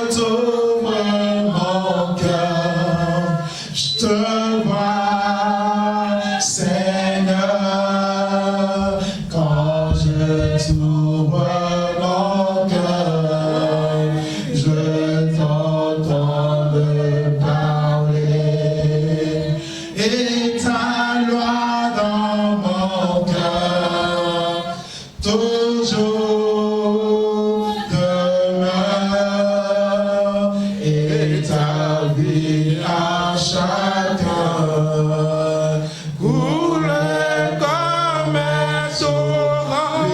t'ouvre mon cœur, je te vois, Seigneur, quand je t'ouvre mon cœur, je t'entends me parler, et ta loi dans mon cœur, toujours demeure, et ta vie à chacun coule comme un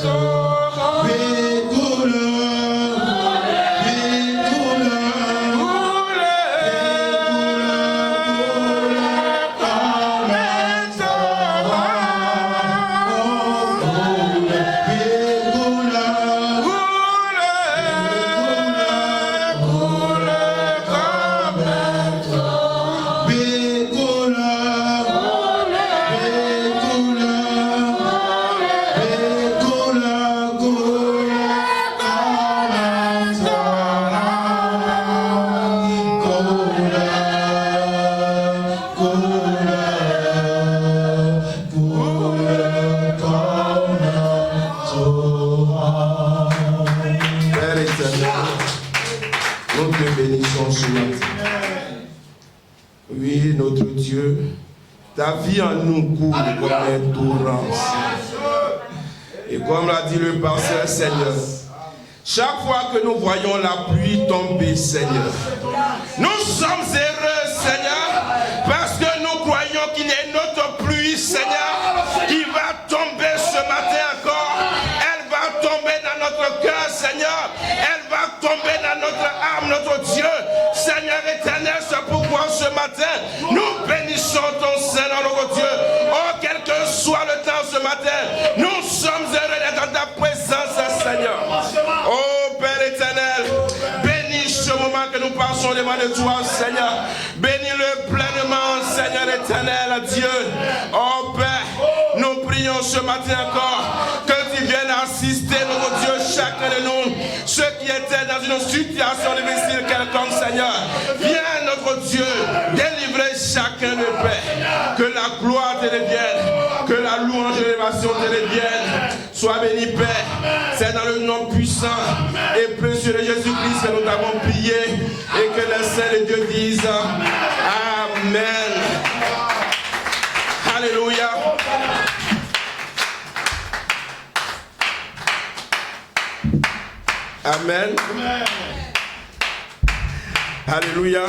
torrent. Coule comme un torrent. Coule comme un torrent. Père éternel, nous te bénissons ce matin. Oui, notre Dieu, ta vie en nous coule comme un torrent. Et comme l'a dit le pasteur, Seigneur, chaque fois que nous voyons la pluie tomber, Seigneur, nous sommes heureux, Seigneur, parce que nous croyons qu'il y a une autre pluie, Seigneur, qui va tomber ce matin encore. Elle va tomber dans notre cœur, Seigneur. Elle va tomber dans notre âme, notre Dieu. Seigneur éternel, c'est pourquoi ce matin, nous bénissons ton Seigneur, notre Dieu. Oh, quel que soit le temps ce matin, nous sommes heureux d'être dans ta présence, Seigneur. Oh, Père éternel, bénis ce moment que nous passons devant de toi, Seigneur. Bénis-le pleinement, Seigneur éternel, Dieu. Oh, Père, nous prions ce matin encore que tu viennes assister, notre Dieu, chacun de nous, ceux qui étaient dans une situation difficile quelconque, Seigneur. Viens, notre Dieu, délivrer chacun de paix. Que la gloire te revienne, que la louange et l'élévation te reviennent. Sois béni, Père. C'est dans le nom puissant et précieux de Jésus-Christ que nous t'avons prié et que les saints de Dieu disent Amen. Alléluia. Amen. Alléluia.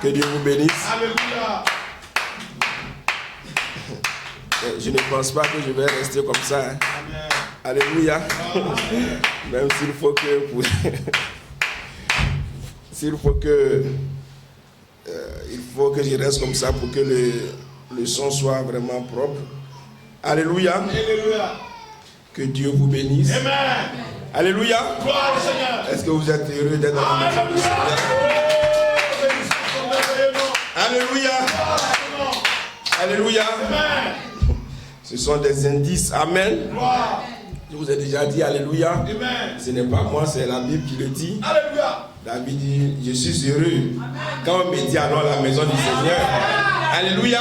Que Dieu vous bénisse. Alléluia. Je ne pense pas que je vais rester comme ça. Hein. Alléluia. Même s'il faut que il faut que je reste comme ça pour que le son soit vraiment propre. Alléluia. Alléluia. Que Dieu vous bénisse. Amen. Alléluia. Gloire au Seigneur. Est-ce que vous êtes heureux d'être dans la maison du Seigneur? Alléluia. Alléluia. Amen. Ce sont des indices. Amen. Gloire. Je vous ai déjà dit Alléluia. Amen. Ce n'est pas moi, c'est la Bible qui le dit. Alléluia. David dit, je suis heureux. Quand on me dit alors la maison du Seigneur. Alléluia.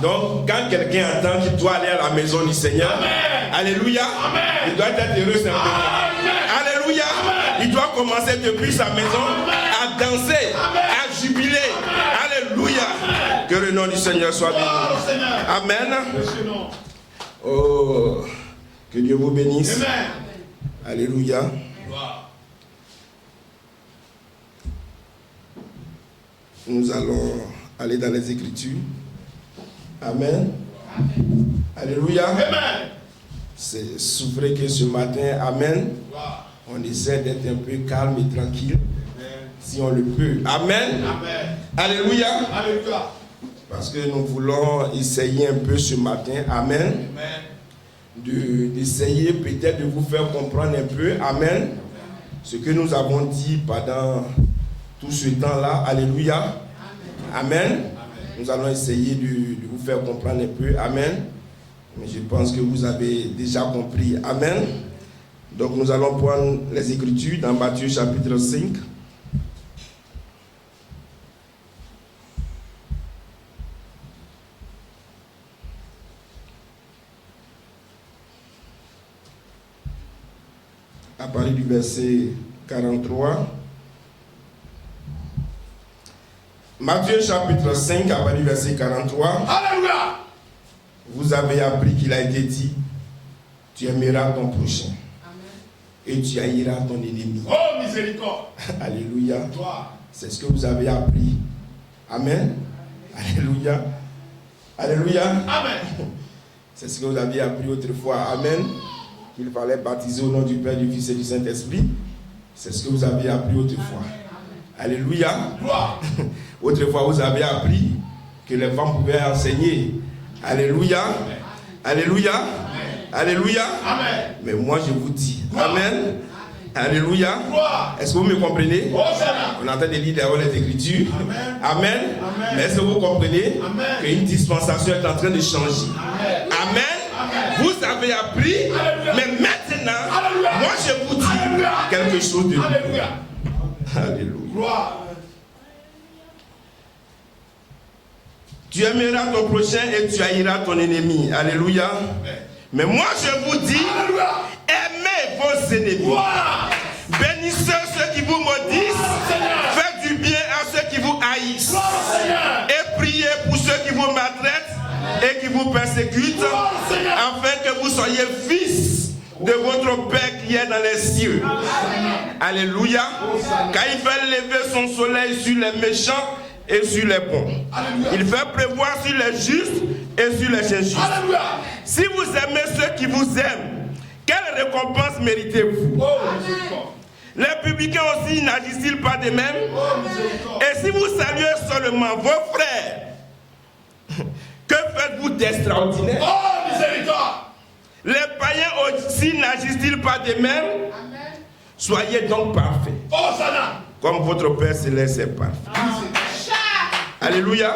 Donc, quand quelqu'un entend qu'il doit aller à la maison du Seigneur, Amen. Alléluia, Amen. Il doit être heureux simplement. Amen. Alléluia. Amen. Il doit commencer depuis sa maison à danser, à jubiler. Amen. Alléluia. Amen. Que le nom du Seigneur soit béni. Amen. Oh, que Dieu vous bénisse. Amen. Alléluia. Nous allons aller dans les Écritures. Amen. Amen. Alléluia. Amen. C'est souffré que ce matin, Amen, on essaie d'être un peu calme et tranquille, si on le peut. Amen. Amen. Alléluia. Alléluia. Parce que nous voulons essayer un peu ce matin. Amen. Amen. d'essayer peut-être de vous faire comprendre un peu, amen, ce que nous avons dit pendant tout ce temps-là, alléluia, amen. Nous allons essayer de vous faire comprendre un peu, amen, mais je pense que vous avez déjà compris, amen. Donc nous allons prendre les Écritures dans Matthieu chapitre 5. À partir du verset 43. Matthieu chapitre 5, à partir du verset 43. Alléluia. Vous avez appris qu'il a été dit, tu aimeras ton prochain. Amen. Et tu haïras ton ennemi. Oh miséricorde. Alléluia. Gloire. C'est ce que vous avez appris. Amen. Alléluia. Alléluia. Amen. C'est ce que vous aviez appris autrefois. Amen. Qu'il fallait baptiser au nom du Père, du Fils et du Saint-Esprit. C'est ce que vous avez appris autrefois. Alléluia. Gloire. Autrefois, vous avez appris que les femmes pouvaient enseigner. Alléluia. Alléluia. Alléluia. Amen. Mais moi, je vous dis, amen. Alléluia. Est-ce que vous me comprenez? On est en train de lire les Écritures. Amen. Amen. Amen. Mais est-ce que vous comprenez qu'une dispensation est en train de changer? Amen. Amen. Vous avez appris, mais maintenant, moi je vous dis quelque chose de nouveau. Alléluia. Tu aimeras ton prochain et tu haïras ton ennemi. Alléluia. Mais moi je vous dis, aimez vos ennemis. Bénissez ceux qui vous maudissent. Faites du bien à ceux qui vous haïssent. Et priez pour ceux qui vous maltraitent et qui vous persécutent, afin que vous soyez fils de votre Père qui est dans les cieux. Alléluia. Car il fait lever son soleil sur les méchants et sur les bons. Il fait pleuvoir sur les justes et sur les injustes. Si vous aimez ceux qui vous aiment, quelle récompense méritez-vous? Les publicains aussi n'agissent-ils pas de même? Et si vous saluez seulement vos frères, que faites-vous d'extraordinaire? Oh, miséricorde! Les païens aussi n'agissent-ils pas de même? Amen. Soyez donc parfaits. Oh, Sana! Comme votre Père Céleste est parfait. Alléluia.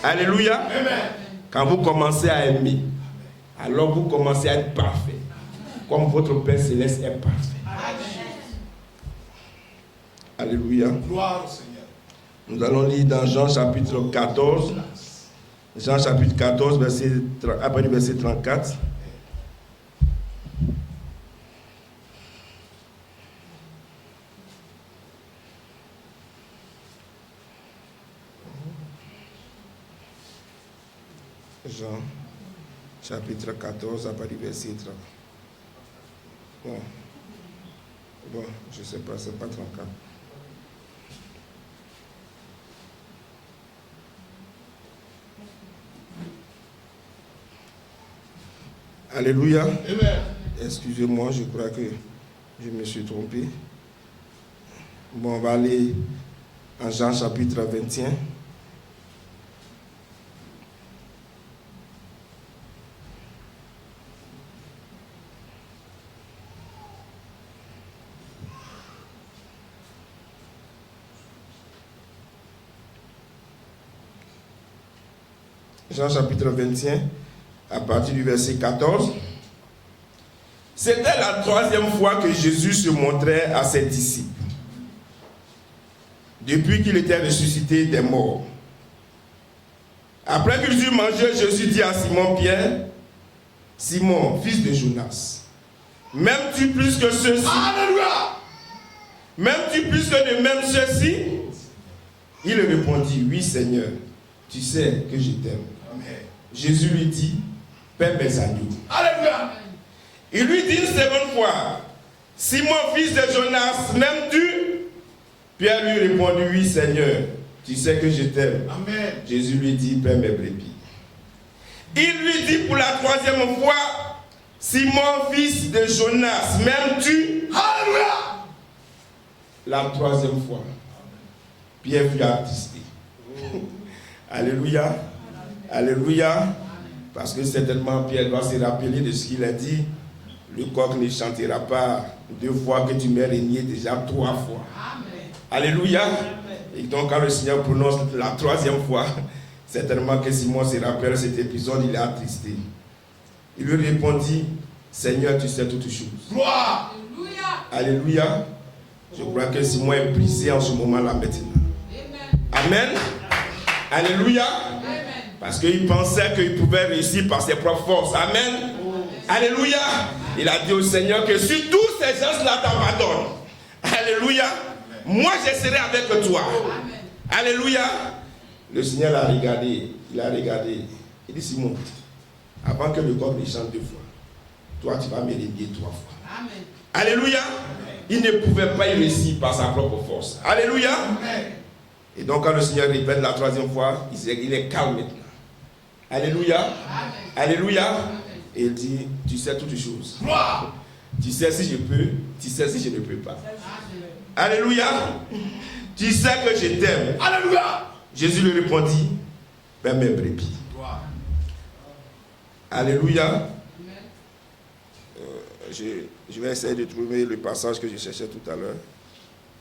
Alléluia. Amen. Quand vous commencez à aimer, alors vous commencez à être parfait. Comme votre Père Céleste est parfait. Amen. Alléluia. Gloire au Seigneur. Nous allons lire dans Jean chapitre 14. Jean chapitre 14, après le verset 34. Jean chapitre 14, après le verset 30. Bon, je ne sais pas, c'est pas 34. Alléluia. Amen. Excusez-moi, je crois que je me suis trompé. Bon, on va aller en Jean chapitre 21. Jean chapitre 21, à partir du verset 14. C'était la troisième fois que Jésus se montrait à ses disciples, depuis qu'il était ressuscité des morts. Après qu'ils eurent mangé, Jésus dit à Simon-Pierre, Simon, fils de Jonas, m'aimes-tu plus que ceux-ci? Alléluia! M'aimes-tu plus que de même ceux-ci? Il répondit, oui Seigneur, tu sais que je t'aime. Jésus lui dit, paie mes agneaux. Alléluia. Il lui dit une seconde fois, Simon, fils de Jonas, m'aimes-tu? Pierre lui répondit, oui Seigneur, tu sais que je t'aime. Amen. Jésus lui dit, paie mes brebis. Il lui dit pour la troisième fois, Simon, fils de Jonas, m'aimes-tu? Alléluia. La troisième fois, Pierre fut attristé. Alléluia. Alléluia. Parce que certainement Pierre doit se rappeler de ce qu'il a dit. Le coq ne chantera pas 2 fois que tu m'as régné, déjà 3 fois. Amen. Alléluia. Amen. Et donc quand le Seigneur prononce la 3e fois, certainement que Simon se rappelle cet épisode, il est attristé. Il lui répondit, Seigneur, tu sais toutes choses. Gloire. Alléluia. Alléluia. Je crois que Simon est brisé en ce moment-là maintenant. Amen. Amen. Alléluia. Amen. Parce qu'il pensait qu'il pouvait réussir par ses propres forces. Amen. Alléluia. Il a dit au Seigneur que si tous ces gens-là t'abandonnent, alléluia, moi je serai avec toi. Amen. Alléluia. Le Seigneur l'a regardé. Il a regardé. Il dit, Simon, avant que le coq ne chante 2 fois, toi tu vas me régner 3 fois. Amen. Alléluia. Amen. Il ne pouvait pas y réussir par sa propre force. Alléluia. Amen. Et donc quand le Seigneur répète la 3e fois, il est calme maintenant. Alléluia. Amen. Alléluia. Amen. Et il dit, tu sais toutes choses. Gloire. Tu sais si je peux, tu sais si je ne peux pas. Amen. Alléluia. Tu sais que je t'aime. Alléluia. Jésus lui répondit, Père mes brebis. Gloire. Alléluia. Je vais essayer de trouver le passage que je cherchais tout à l'heure.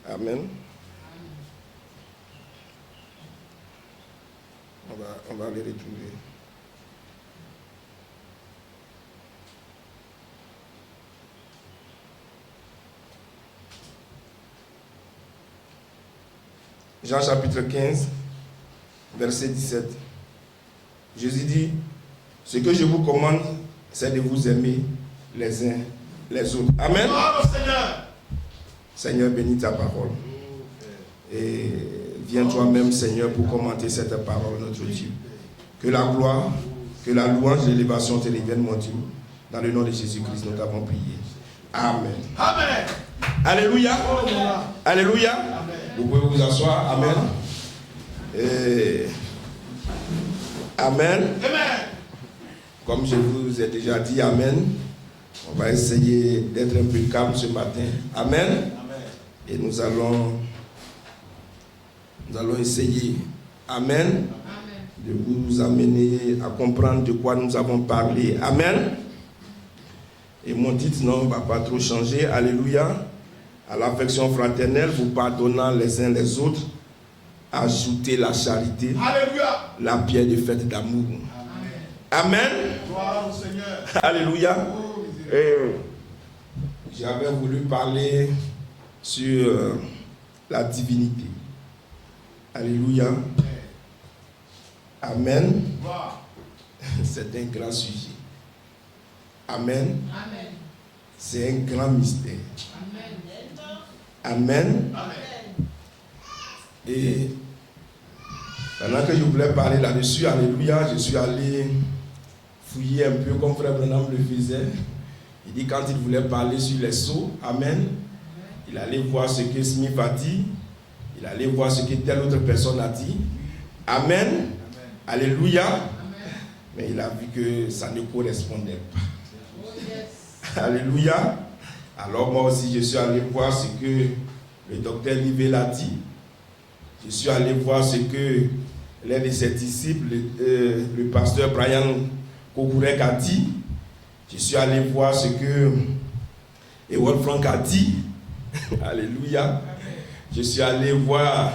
Amen. On va les retrouver. Jean chapitre 15, verset 17. Jésus dit, ce que je vous commande, c'est de vous aimer les uns les autres. Amen. Seigneur, bénis ta parole. Et viens toi-même, Seigneur, pour commenter cette parole, notre Dieu. Que la gloire, que la louange et l'élévation te reviennent, mon Dieu. Dans le nom de Jésus-Christ, nous t'avons prié. Amen. Amen. Alléluia. Alléluia. Amen. Vous pouvez vous asseoir. Amen. Amen. Amen. Comme je vous ai déjà dit, Amen. On va essayer d'être un peu calme ce matin. Amen. Amen. Et nous allons essayer, Amen, de vous amener à comprendre de quoi nous avons parlé. Amen. Et mon titre, non, ne va pas trop changer. Alléluia. À l'affection fraternelle, vous pardonnant les uns les autres, ajoutez la charité. Alléluia. La pierre de fête d'amour. Amen. Amen. Gloire au Seigneur. Alléluia. J'avais voulu parler sur la divinité. Alléluia. Amen. C'est un grand sujet. Amen. Amen. C'est un grand mystère. Amen. Amen. Et pendant que je voulais parler là-dessus, alléluia, je suis allé fouiller un peu comme Frère Branham le faisait. Il dit quand il voulait parler sur les sceaux, Amen, il allait voir ce que Smith a dit, il allait voir ce que telle autre personne a dit. Amen. Amen. Alléluia. Amen. Mais il a vu que ça ne correspondait pas. Oh, yes. Alléluia. Alors moi aussi je suis allé voir ce que le docteur Livel a dit. Je suis allé voir ce que l'un de ses disciples, le pasteur Brian Kokourek a dit. Je suis allé voir ce que Ewald Frank a dit. Alléluia. Je suis allé voir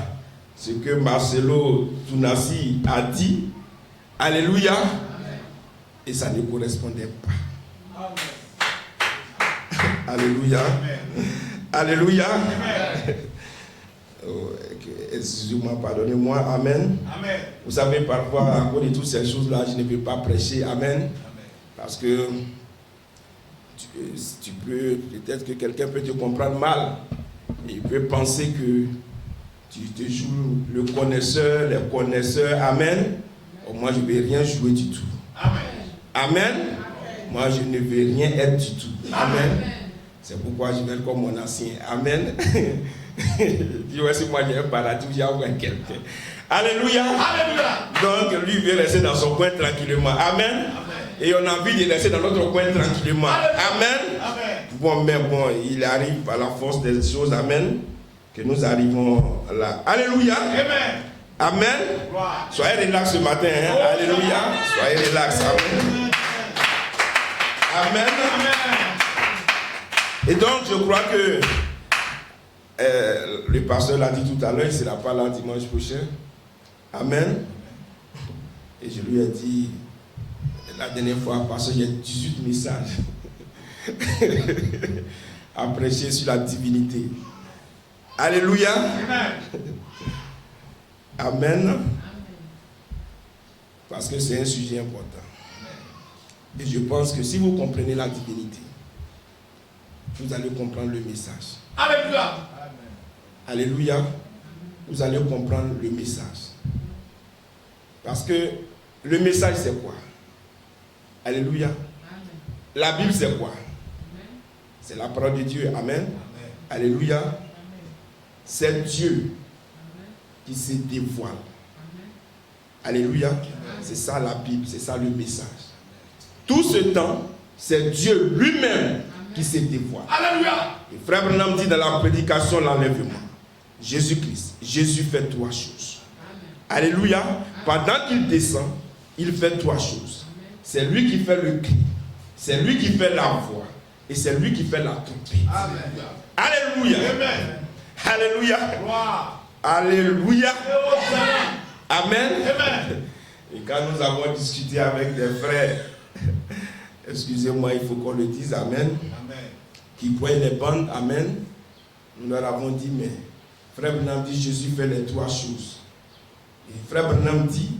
ce que Marcelo Tunasi a dit. Alléluia. Et ça ne correspondait pas. Alléluia. Alléluia. Excusez-moi, pardonnez-moi. Amen. Amen. Vous savez, parfois, à cause de toutes ces choses-là, je ne peux pas prêcher. Amen. Amen. Parce que tu peux, peut-être que quelqu'un peut te comprendre mal. Et il peut penser que tu te joues le connaisseur, les connaisseurs. Amen. Oh, moi, je ne vais rien jouer du tout. Amen. Amen. Amen. Moi, je ne vais rien être du tout. Amen. Amen. C'est pourquoi je vais être comme mon ancien. Amen. Dis ouais, si moi j'ai un paradis, j'ai envoyé quelqu'un. Alléluia. Alléluia. Donc lui veut rester dans son coin tranquillement. Amen. Amen. Et on a envie de rester dans notre coin tranquillement. Amen. Amen. Bon, mais bon, il arrive par la force des choses. Amen. Que nous arrivons là. Alléluia. Amen. Amen. Soyez relax ce matin. Hein? Alléluia. Soyez relax. Amen. Amen. Et donc, je crois que le pasteur l'a dit tout à l'heure, il ne sera pas là dimanche prochain. Amen. Et je lui ai dit, la dernière fois, parce qu'il y a 18 messages à prêcher sur la divinité. Alléluia. Amen. Parce que c'est un sujet important. Et je pense que si vous comprenez la divinité, vous allez comprendre le message. Alléluia. Alléluia. Vous allez comprendre le message. Parce que le message, c'est quoi? Alléluia. La Bible, c'est quoi? C'est la parole de Dieu. Amen. Alléluia. C'est Dieu qui se dévoile. Alléluia. C'est ça la Bible, c'est ça le message. Tout ce temps, c'est Dieu lui-même qui se dévoile. Alléluia. Et Frère Branham dit dans la prédication l'enlèvement, Jésus-Christ, Jésus fait trois choses. Alléluia. Pendant qu'il descend, il fait trois choses. C'est lui qui fait le cri, c'est lui qui fait la voix, et c'est lui qui fait la trompette. Alléluia. Amen. Alléluia. Gloire. Alléluia. Amen. Amen. Et quand nous avons discuté avec des frères, excusez-moi, il faut qu'on le dise, amen, qui voyaient les bandes, amen, nous leur avons dit, mais Frère Branham dit, Jésus fait les trois choses. Et Frère Branham dit,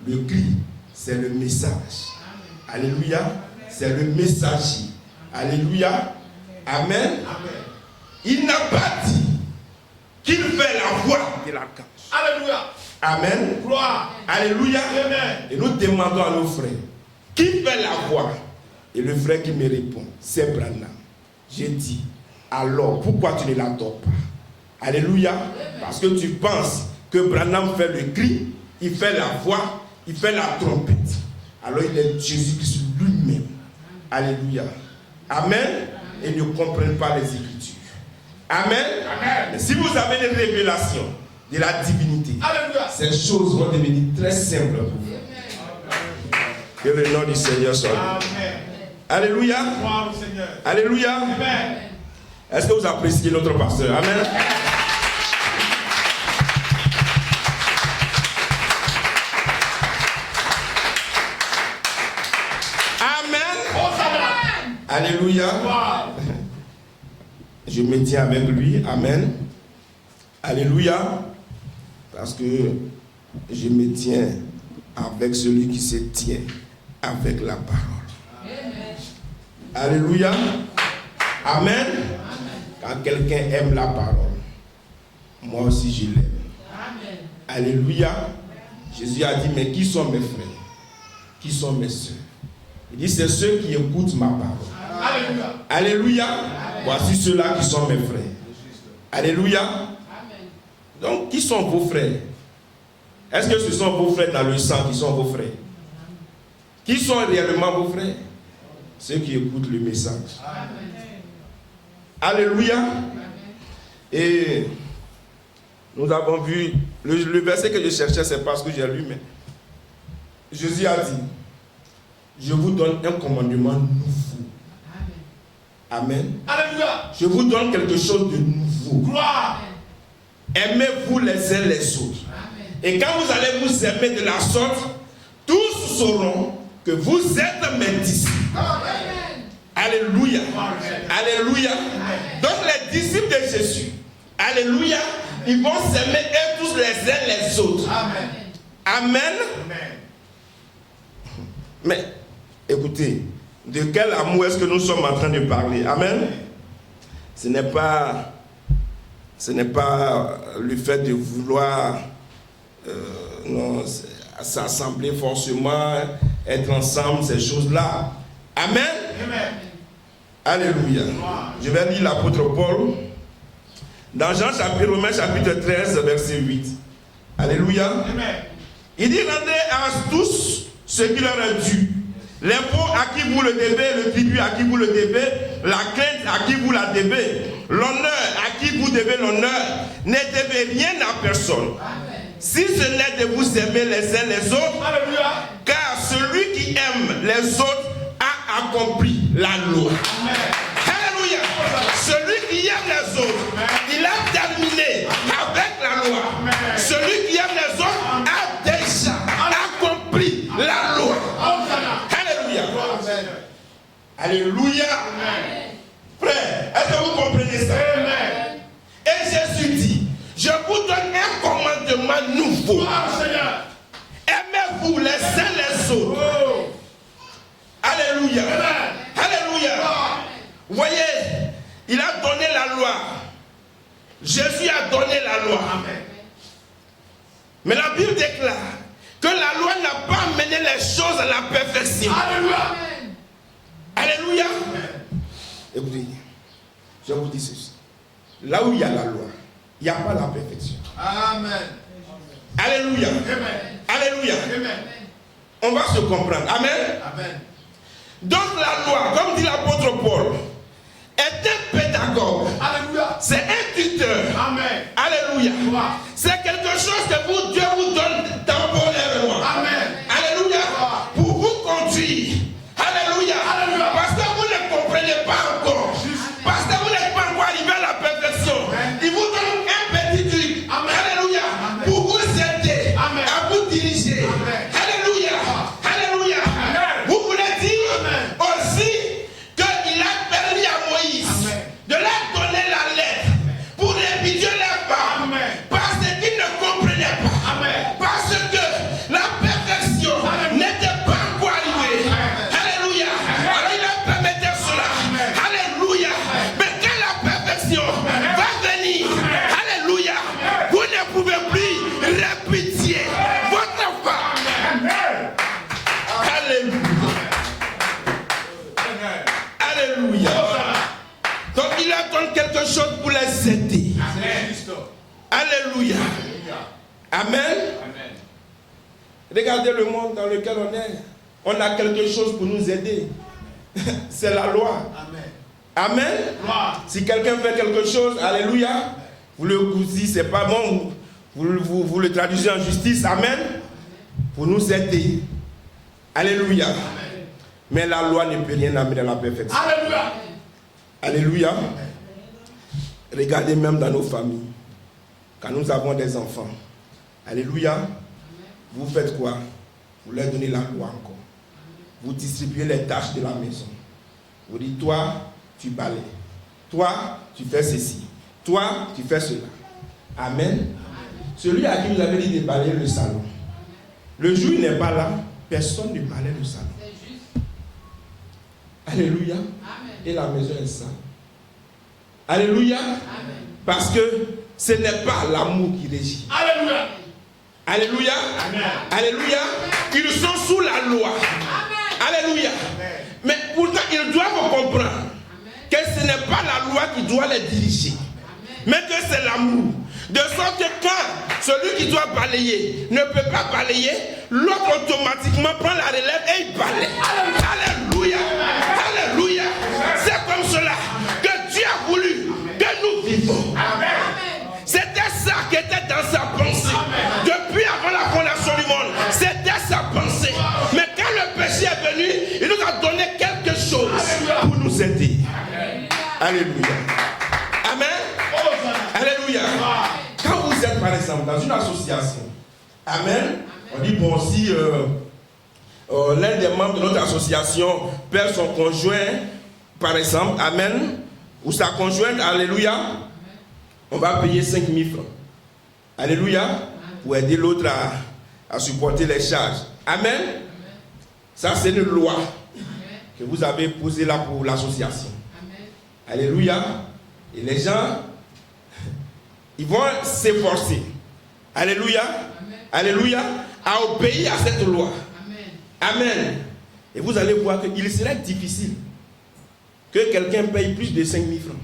le cri, c'est le message. Alléluia, c'est le messager. Alléluia, amen. Il n'a pas dit qu'il fait la voix de l'archange. Alléluia. Amen. Gloire. Alléluia. Amen. Et nous demandons à nos frères, qui fait la voix? Et le frère qui me répond, c'est Branham. J'ai dit, alors pourquoi tu ne l'adores pas? Alléluia. Parce que tu penses que Branham fait le cri, il fait la voix, il fait la trompette. Alors il est Jésus-Christ lui-même. Alléluia. Amen. Et ne comprennent pas les Écritures. Amen. Mais si vous avez une révélation de la divinité, Alléluia. ces choses vont devenir très simples pour vous. Que le nom du Seigneur soit loué. Amen. Alléluia. Gloire au Seigneur. Alléluia. Amen. Est-ce que vous appréciez notre pasteur? Amen. Amen. Alléluia. Gloire. Je me tiens avec lui. Amen. Alléluia. Parce que je me tiens avec celui qui se tient avec la parole. Alléluia. Amen. Quand quelqu'un aime la parole, moi aussi je l'aime. Alléluia. Jésus a dit, mais qui sont mes frères? Qui sont mes soeurs? Il dit, c'est ceux qui écoutent ma parole. Alléluia. Alléluia. Voici ceux-là qui sont mes frères. Alléluia. Donc, qui sont vos frères? Est-ce que ce sont vos frères dans le sang qui sont vos frères? Qui sont réellement vos frères? Ceux qui écoutent le message. Alléluia. Et nous avons vu, le verset que je cherchais, c'est parce que j'ai lu, mais Jésus a dit, je vous donne un commandement nouveau. Amen. Alléluia. Je vous donne quelque chose de nouveau. Gloire. Aimez-vous les uns les autres. Et quand vous allez vous aimer de la sorte, tous sauront que vous êtes mes disciples. Alléluia. Alléluia. Donc les disciples de Jésus, alléluia, ils vont s'aimer tous les uns les autres. Amen. Mais écoutez, de quel amour est-ce que nous sommes en train de parler? Amen. Ce n'est pas le fait de vouloir s'assembler forcément, être ensemble, ces choses-là. Amen. Amen. Alléluia. Je vais lire l'apôtre Paul dans Romains chapitre 13, verset 8. Alléluia. Amen. Il dit, rendez à tous ce qui leur est dû. L'impôt à qui vous le devez, le tribut à qui vous le devez, la crainte à qui vous la devez, l'honneur à qui vous devez l'honneur. Ne devez rien à personne. si ce n'est de vous aimer les uns les autres, Alléluia. car celui qui aime les autres a accompli la loi. Amen. Alléluia. Celui qui aime les autres, il a terminé avec la loi. Amen. Celui qui aime les autres a déjà accompli la loi. Alléluia. Amen. Alléluia. Frère, est-ce que vous comprenez ça? Amen. Et Jésus dit, je vous donne un commandement nouveau. Seigneur. Aimez-vous les uns les autres. Oh. Alléluia. Amen. Alléluia. Vous voyez, il a donné la loi. Jésus a donné la loi. Amen. Mais la Bible déclare que la loi n'a pas amené les choses à la perfection. Alléluia. Alléluia. Écoutez, je vous dis ceci. Là où il y a la loi, il n'y a pas la perfection. Amen. Alléluia. Amen. Alléluia. Amen. On va se comprendre. Amen. Amen. Donc la loi, comme dit l'apôtre Paul, est un pédagogue. Alléluia. C'est un tuteur. Amen. Alléluia. Gloire. C'est quelque chose que Dieu vous donne temporairement. Amen. Alléluia. Pour vous conduire. Alléluia. Alléluia. Parce que vous ne comprenez pas encore. Parce que vous n'êtes pas encore arrivé à la perfection. Il vous donne un petit truc. Amen. Alléluia. Amen. Pour vous aider Amen. à vous diriger. Amen. Alléluia. Alléluia. Amen. Vous voulez dire Amen. aussi qu'il a permis à Moïse Amen. de leur donner la lettre pour réviser leur part. Amen. Parce qu'ils ne comprenaient pas. Amen. Parce que la perfection Amen. n'était pas encore arrivée. Amen. Alléluia. Alors il leur permettait cela. Amen. Alléluia. Mais quand la perfection va venir, alléluia, vous ne pouvez plus répéter votre part. Amen. Alléluia. Amen. Alléluia. Donc il leur donne quelque chose pour les aider. Amen. Alléluia. Amen. Amen. Regardez le monde dans lequel on est. On a quelque chose pour nous aider. C'est la loi. Amen. Amen. Gloire. Si quelqu'un fait quelque chose, alléluia, vous le dites, c'est pas bon, vous le traduisez en justice. Amen. Pour nous aider. Alléluia. Mais la loi ne peut rien amener à la perfection. Alléluia. Alléluia. Regardez même dans nos familles. Quand nous avons des enfants. Alléluia. Vous faites quoi? Vous leur donnez la loi encore. Vous distribuez les tâches de la maison. Vous dites, toi, tu balayes. Toi, tu fais ceci. Toi, tu fais cela. Amen. Celui à qui vous avez dit de balayer le salon. Le jour où il n'est pas là, personne ne balaye le salon. Alléluia. Et la maison est sale. Alléluia. Parce que ce n'est pas l'amour qui régit. Alléluia. Alléluia. Amen. Alléluia. Ils sont sous la loi. Alléluia. Mais pourtant, ils doivent comprendre que ce n'est pas la loi qui doit les diriger, mais que c'est l'amour. De sorte que quand celui qui doit balayer ne peut pas balayer, l'autre automatiquement prend la relève et il balaye. Alléluia. Alléluia. C'est comme cela que Dieu a voulu que nous vivons. C'était ça qui était dans sa pensée. Depuis avant la fondation du monde, c'était sa pensée. Mais quand le péché est venu, il nous a donné quelque chose pour nous aider. Alléluia. Amen. Alléluia. Quand vous êtes par exemple dans une association, amen, on dit bon, si l'un des membres de notre association perd son conjoint, par exemple, amen, ou sa conjointe, alléluia, on va payer 5 000 francs. Alléluia. Pour aider l'autre à supporter les charges. Amen. Ça, c'est une loi que vous avez posée là pour l'association. Alléluia. Et les gens, ils vont s'efforcer. Alléluia. Alléluia. À obéir à cette loi. Amen. Et vous allez voir qu'il serait difficile que quelqu'un paye plus de 5 000 francs.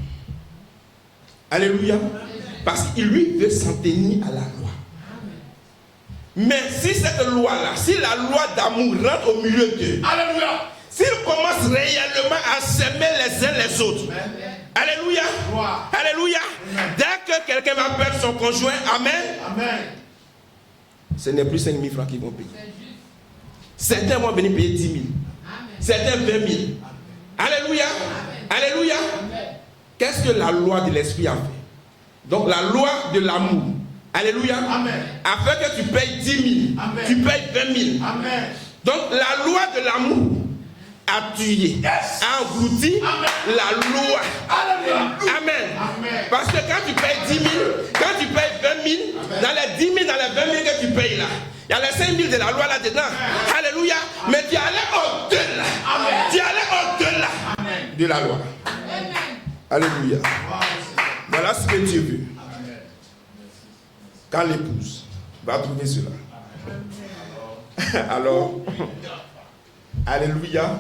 Alléluia. Parce qu'il lui veut s'en tenir à la loi. Mais si cette loi-là, si la loi d'amour rentre au milieu d'eux, Alléluia. s'ils commencent réellement à s'aimer les uns les autres, alléluia, alléluia, dès que quelqu'un va perdre son conjoint, amen, Amen. ce n'est plus 5 000 francs qu'ils vont payer. Certains vont venir payer 10 000. Certains 20 000. Alléluia. Alléluia. Qu'est-ce que la loi de l'esprit a fait? Donc la loi de l'amour. Alléluia. A fait que tu payes 10 000. Tu payes 20 000. Donc la loi de l'amour a tué, a englouti la loi. Amen. Parce que quand tu payes 10 000, quand tu payes 20 000, dans les 10 000, dans les 20 000 que tu payes là, il y a les 5 000 de la loi là-dedans. Alléluia. Mais tu allais au-delà. Tu allais au-delà de la loi. Alléluia. Voilà ce que Dieu veut. Quand l'épouse va trouver cela. Alors, alléluia.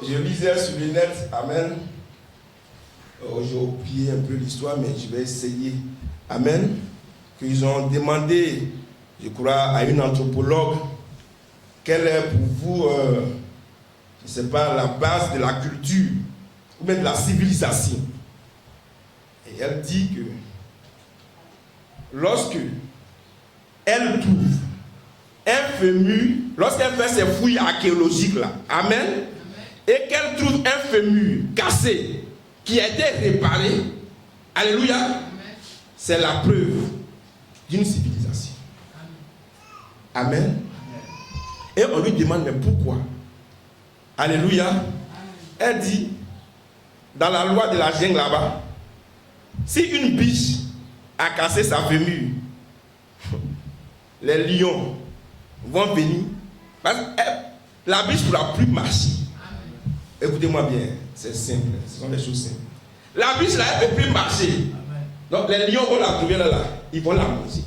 Je lisais sur le net. Amen. J'ai oublié un peu l'histoire, mais je vais essayer. Amen. Qu'ils ont demandé, je crois, à une anthropologue, quelle est pour vous, je ne sais pas, la base de la culture, ou même de la civilisation. Et elle dit que lorsque elle trouve un fémur, lorsqu'elle fait ses fouilles archéologiques là, amen, et qu'elle trouve un fémur cassé qui a été réparé, alléluia, c'est la preuve d'une civilisation. Amen. Et on lui demande, mais pourquoi? Alléluia. Elle dit, dans la loi de la jungle là-bas, si une biche a cassé sa fémur, les lions vont venir, parce que la biche ne pourra plus marcher. Écoutez-moi bien, c'est simple, ce sont des choses simples. La biche là, elle ne peut plus marcher. Donc les lions vont la trouver là, ils vont la manger.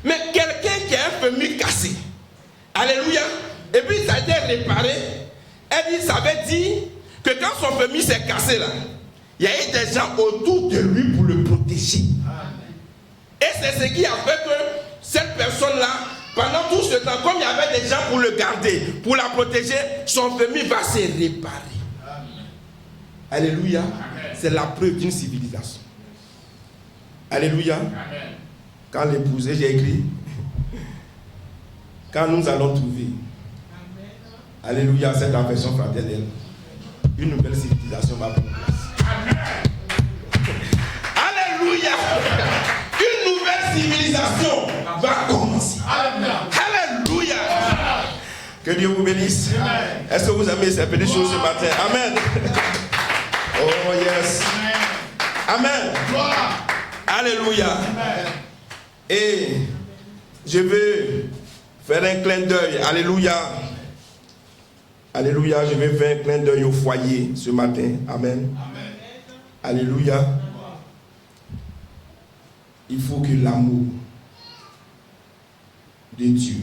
Mais quelqu'un qui a un fémur cassé, alléluia, et puis ça a été réparé, elle dit, ça veut dire que quand son fémur s'est cassé là, il y a eu des gens autour de lui pour le protéger. Et c'est ce qui a fait que cette personne-là, pendant tout ce temps, comme il y avait des gens pour le garder, pour la protéger, son fémur va se réparer. Alléluia. C'est la preuve d'une civilisation. Alléluia. Quand l'épouse, j'ai écrit, quand nous allons trouver, alléluia, cette affection fraternelle, une nouvelle civilisation va prendre place. Alléluia. Une nouvelle civilisation va commencer. Alléluia. Que Dieu vous bénisse. Est-ce que vous aimez ces petites choses ce matin? Amen. Oh yes. Amen. Alléluia. Et je veux faire un clin d'œil. Alléluia. Alléluia. Je vais faire un clin d'œil au foyer ce matin. Amen. Alléluia. Il faut que l'amour de Dieu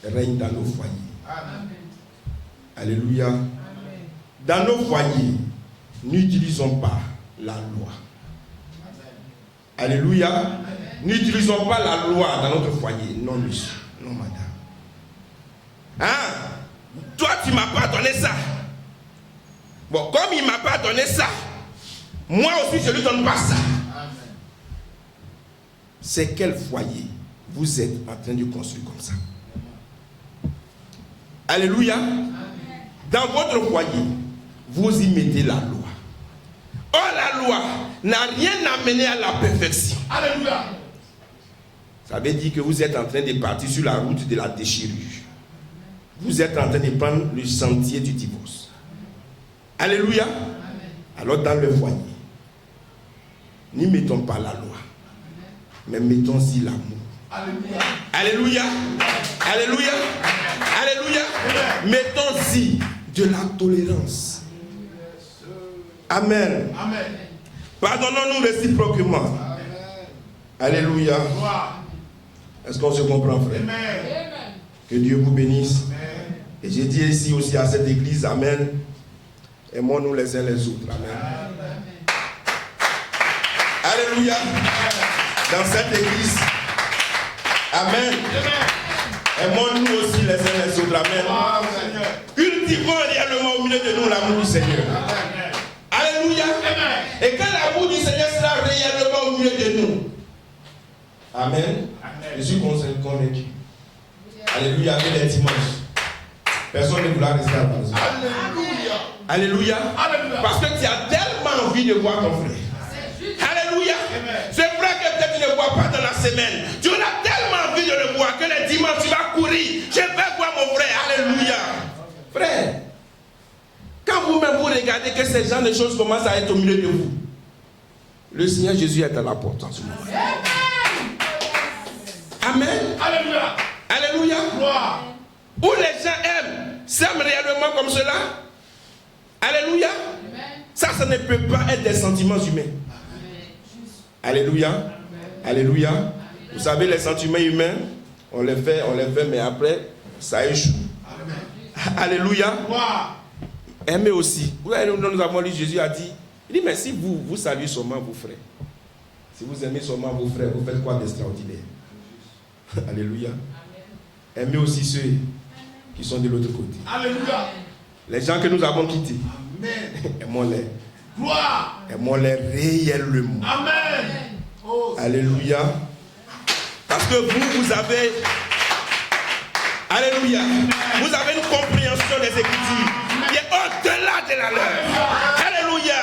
règne dans nos foyers. Amen. Alléluia. Amen. Dans nos foyers, n'utilisons pas la loi. Amen. Alléluia. N'utilisons pas la loi dans notre foyer. Non, monsieur. Non, madame. Hein? Toi, tu ne m'as pas donné ça. Bon, comme il ne m'a pas donné ça, moi aussi, je ne lui donne pas ça. C'est quel foyer vous êtes en train de construire comme ça? Alléluia. Dans votre foyer, vous y mettez la loi. Or, la loi n'a rien amené à la perfection. Alléluia. Ça veut dire que vous êtes en train de partir sur la route de la déchirure. Vous êtes en train de prendre le sentier du divorce. Alléluia. Alors, dans le foyer, n'y mettons pas la loi, mais mettons-y l'amour. Alléluia. Alléluia. Alléluia. Alléluia. Mettons-y de la tolérance. Amen. Amen. Pardonnons-nous réciproquement. Amen. Alléluia. Est-ce qu'on se comprend, frère? Amen. Que Dieu vous bénisse. Amen. Et j'ai dit ici aussi à cette église, amen. Aimons-nous les uns les autres. Amen. Amen. Alléluia. Dans cette église, amen. Aimons-nous aussi les uns les autres. Amen. Cultivons réellement au milieu de nous l'amour du Seigneur. Amen. Alléluia. Amen. Et quand l'amour du Seigneur sera réellement au milieu de nous, amen. Amen. Je suis convaincu. Alléluia, que les dimanches, personne ne voudra rester à la maison. Alléluia. Parce que tu as tellement envie de voir ton frère. Alléluia. C'est vrai que peut-être tu ne le vois pas dans la semaine. Tu as tellement envie de le voir que les dimanches tu vas courir. Je vais voir mon frère. Alléluia. Frère, quand vous-même vous regardez que ces genres de choses commencent à être au milieu de vous, le Seigneur Jésus est à la porte en ce moment. Amen. Alléluia. Alléluia. Gloire. Où les gens s'aiment réellement comme cela. Alléluia. Ça ne peut pas être des sentiments humains. Alléluia. Alléluia. Vous savez, les sentiments humains, on les fait, mais après, ça échoue. Alléluia. Aimer aussi. Vous voyez, nous avons lu, Jésus a dit, il dit, mais si vous saluez seulement vos frères, si vous aimez seulement vos frères, vous faites quoi d'extraordinaire? Alléluia. Aimez aussi ceux qui sont de l'autre côté. Alléluia. Les gens que nous avons quittés. Aimons-les. Gloire. Aimons-les réellement. Amen. Oh, Alléluia. Parce que vous avez, alléluia, vous avez une compréhension des Écritures qui est au-delà de la leur. Alléluia.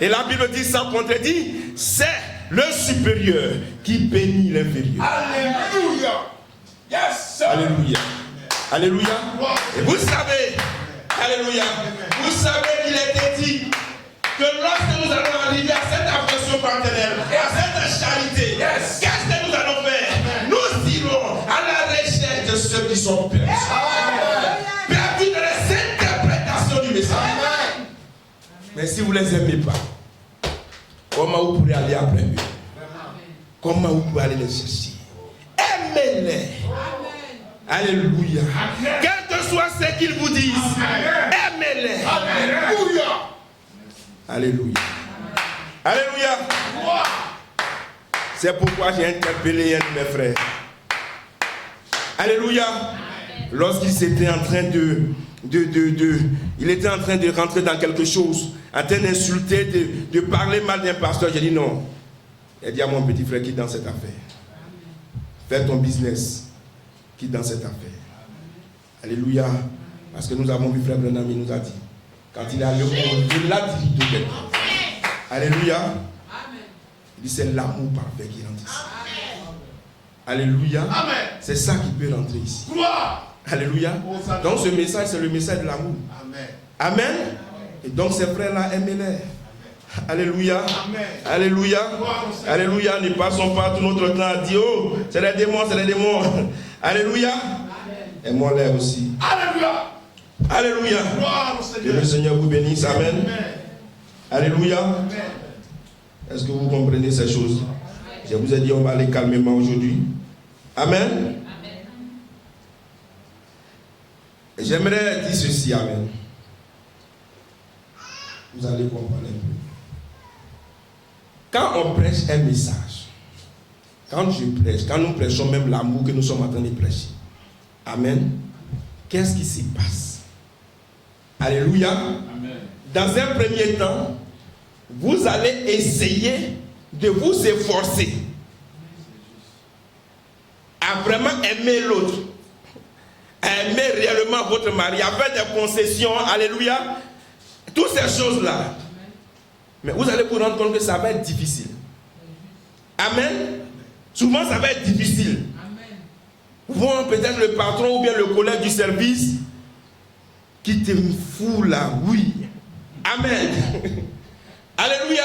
Et la Bible dit sans contredit, c'est le supérieur qui bénit l'inférieur. Alléluia. Yes, sir. Alléluia. Alléluia. Et vous savez, alléluia, vous savez qu'il était dit que lorsque nous allons arriver à cette affection fraternelle et à cette charité, qu'est-ce que nous allons faire? Nous irons à la recherche de ceux qui sont perdus. Perdus dans les interprétations du message. Mais si vous ne les aimez pas, comment vous pourrez aller après eux? Comment vous pouvez aller les chercher? Aimez-les. Alléluia. Quel que soit ce qu'ils vous disent, aimez-les. Alléluia. Alléluia. Alléluia. C'est pourquoi j'ai interpellé un de mes frères. Alléluia. Lorsqu'il était en train il était en train de rentrer dans quelque chose, en train d'insulter, de parler mal d'un pasteur, j'ai dit non. Il a dit à mon petit frère, quitte dans cette affaire. Fais ton business. Quitte dans cette affaire. Alléluia. Parce que nous avons vu frère Branham, il nous a dit, quand il est allé au-delà du de quelqu'un. Alléluia. Il dit c'est l'amour parfait qui rentre ici. Alléluia. C'est ça qui peut rentrer ici. Alléluia. Donc ce message, c'est le message de l'amour. Amen. Et donc ces frères-là, aimez-les. Alléluia. Alléluia. Alléluia. Ne passons pas tout notre temps à dire, oh, c'est les démons, c'est les démons. Alléluia. Aimons-les aussi. Alléluia. Alléluia. Que le Seigneur vous bénisse. Amen. Alléluia. Est-ce que vous comprenez ces choses? Je vous ai dit, on va aller calmement aujourd'hui. Amen. J'aimerais dire ceci. Amen. Vous allez comprendre un peu. Quand on prêche un message, quand je prêche, quand nous prêchons même l'amour que nous sommes en train de prêcher, amen, qu'est-ce qui s'y passe? Alléluia. Amen. Dans un premier temps, vous allez essayer de vous efforcer à vraiment aimer l'autre, à aimer réellement votre mari, à faire des concessions, alléluia, toutes ces choses-là. Mais vous allez vous rendre compte que ça va être difficile. Amen. Souvent, ça va être difficile. Voir peut-être le patron ou bien le collègue du service qui te fout la oui. Amen. Alléluia.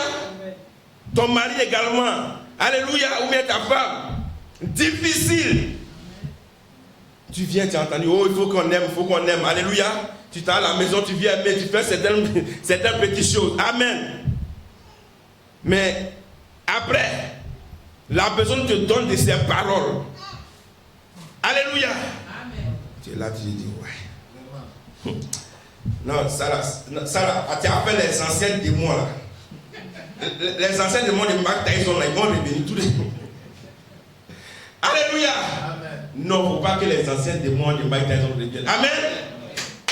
Ton mari également. Alléluia. Ou bien ta femme. Difficile. Tu viens, tu as entendu, oh, il faut qu'on aime, il faut qu'on aime. Alléluia. Tu t'es à la maison, tu viens aimer, tu fais certaines petites choses. Amen. Mais après, la personne te donne de ses paroles. Alléluia. Amen. Tu es là, tu dis, ouais. Non, Sarah, tu as fait les anciens démons là. Les anciens démons de Mark Tyson là, ils vont revenir tous les. Alléluia. Amen. Non, il ne faut pas que les anciens démons de Mark Tyson reviennent. Amen.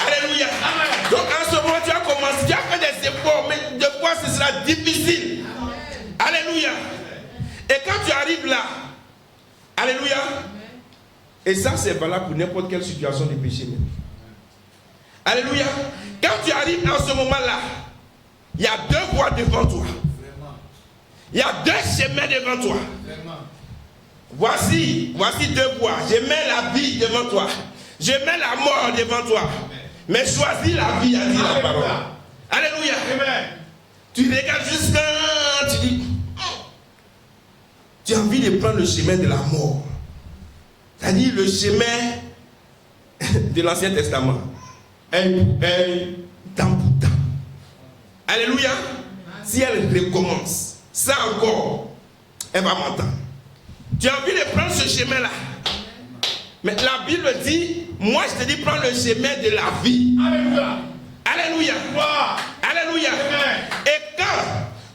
Alléluia. Amen. Donc en ce moment, tu as commencé, tu as fait des efforts, mais de fois ce sera difficile. Amen. Alléluia. Et quand tu arrives là, alléluia, Et ça, c'est valable pour n'importe quelle situation de péché même. Alléluia. Quand tu arrives en ce moment-là, il y a deux voies devant toi. Il y a deux chemins devant toi. Voici deux voies. Je mets la vie devant toi. Je mets la mort devant toi. Mais choisis la vie, a dit la parole. Alléluia. Tu regardes jusqu'à... Tu dis... Tu as envie de prendre le chemin de la mort. C'est-à-dire le chemin de l'Ancien Testament. Un temps pour temps. Alléluia. Si elle recommence, ça encore, elle va m'entendre. Tu as envie de prendre ce chemin-là. Mais la Bible dit, moi je te dis, prends le chemin de la vie. Alléluia. Alléluia. Alléluia. Et quand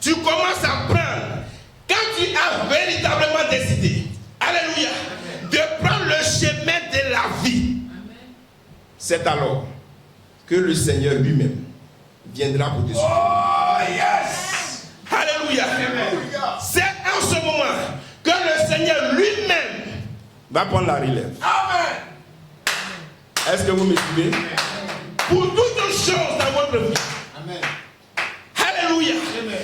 tu commences à prendre, quand tu as véritablement décidé, alléluia, de prendre le chemin de la vie, c'est alors que le Seigneur lui-même viendra pour te suivre. Oh yes! Alléluia. C'est en ce moment que le Seigneur lui-même va prendre la relève. Amen. Est-ce que vous me suivez? Pour toutes choses dans votre vie. Amen. Alléluia.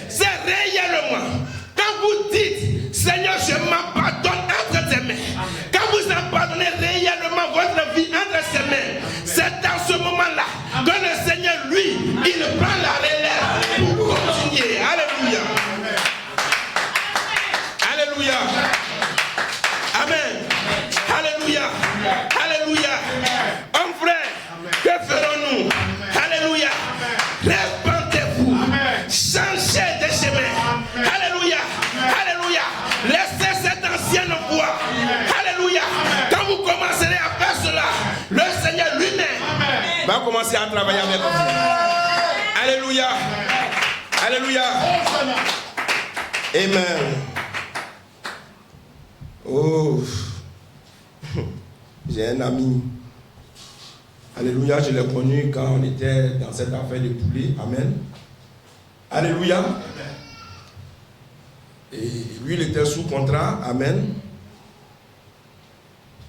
C'est réellement quand vous dites Seigneur, je m'abandonne entre tes mains. Amen. Quand vous abandonnez réellement votre vie entre ses mains, c'est dans ce moment-là que le Seigneur, lui, il prend la relève pour continuer. Alléluia. Alléluia. Amen. Alléluia. Alléluia. Homme frère, que ferons-nous? Alléluia. Répandez-vous. Changez de chemin. Alléluia. Alléluia. Laissez cette ancienne voie. Alléluia. Quand vous commencerez à faire cela, le Seigneur lui-même va commencer à travailler avec vous. Alléluia. Alléluia. Amen. Oh, j'ai un ami. Alléluia, je l'ai connu quand on était dans cette affaire de poulet. Amen. Alléluia. Et lui, il était sous contrat. Amen.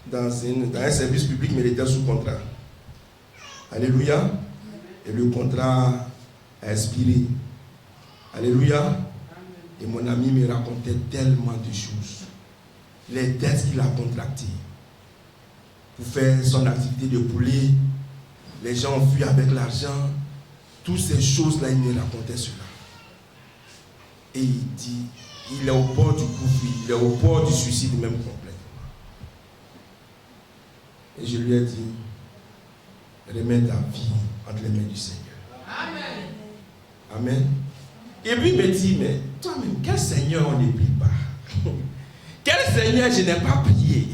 Dans un service public, mais il était sous contrat. Alléluia. Et le contrat a expiré. Alléluia. Et mon ami me racontait tellement de choses. Les dettes qu'il a contractées pour faire son activité de poulet. Les gens ont fui avec l'argent. Toutes ces choses-là, il me racontait cela. Et il dit, il est au bord du gouffre, il est au bord du suicide même complètement. Et je lui ai dit, remets ta vie entre les mains du Seigneur. Amen. Amen. Et puis il me dit, mais toi-même, quel Seigneur on ne prie pas? Quel Seigneur je n'ai pas prié?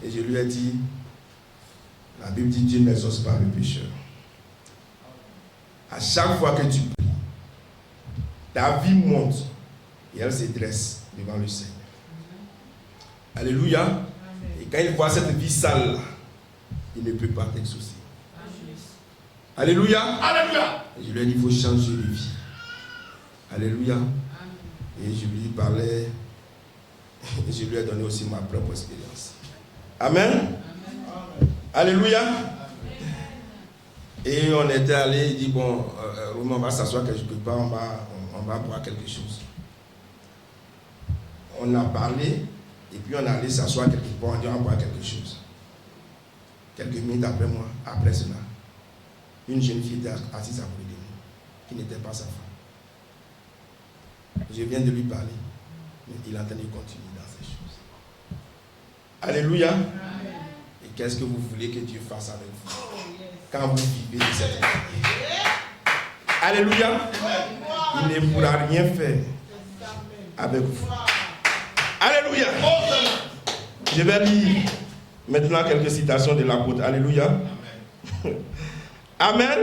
Et je lui ai dit, la Bible dit, Dieu n'exauce pas le pécheur. À chaque fois que tu pries, ta vie monte et elle se dresse devant le Seigneur. Alléluia. Amen. Et quand il voit cette vie sale, il ne peut pas t'exaucer. Alléluia. Alléluia. Et je lui ai dit, il faut changer de vie. Alléluia. Amen. Et je lui parlais, et je lui ai donné aussi ma propre expérience. Amen. Amen. Alléluia. Amen. Et on était allé, il dit, bon, on va s'asseoir quelque part, on va boire quelque chose. On a parlé, et puis on est allé s'asseoir quelque part, on dit, on va boire quelque chose. Quelques minutes après moi, après cela, une jeune fille était assise à côté de nous, qui n'était pas sa femme. Je viens de lui parler, mais il a entendu continuer dans ces choses. Alléluia. Amen. Et qu'est-ce que vous voulez que Dieu fasse avec vous quand vous vivez de cette manière? Alléluia. Il ne pourra rien faire avec vous. Alléluia. Je vais lire maintenant quelques citations de l'apôtre. Alléluia. Amen.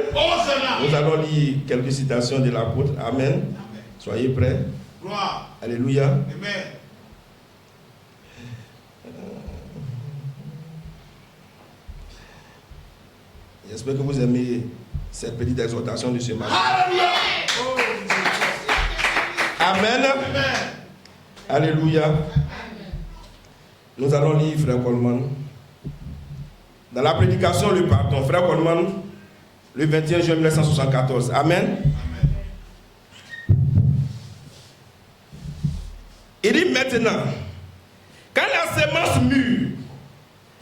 Nous allons lire quelques citations de l'apôtre. Amen. Soyez prêts. Gloire. Alléluia. Amen. J'espère que vous aimez cette petite exhortation de ce matin. Alléluia. Amen. Amen. Alléluia. Amen. Nous allons lire, frère Coleman, dans la prédication Le Pardon, frère Coleman, le 21 juin 1974. Amen. Il dit maintenant, quand la sémence mûre,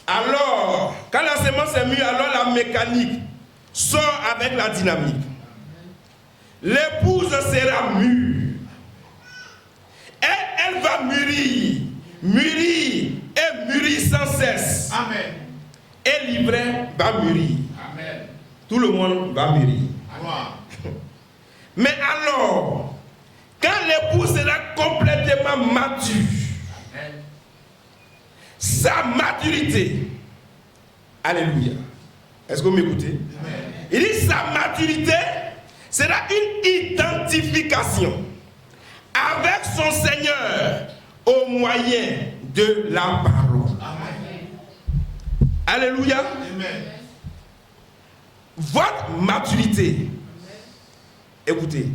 alors, quand la sémence est mûre, alors la mécanique sort avec la dynamique. L'épouse sera mûre. Elle va mûrir, mûrir et mûrir sans cesse. Amen. Et l'ivraie va mûrir. Amen. Tout le monde va mûrir. Amen. Mais alors, quand l'épouse sera complètement mature, Amen. sa maturité, alléluia. Est-ce que vous m'écoutez? Amen. Il dit sa maturité sera une identification avec son Seigneur au moyen de la parole. Amen. Alléluia. Amen. Votre maturité, écoutez,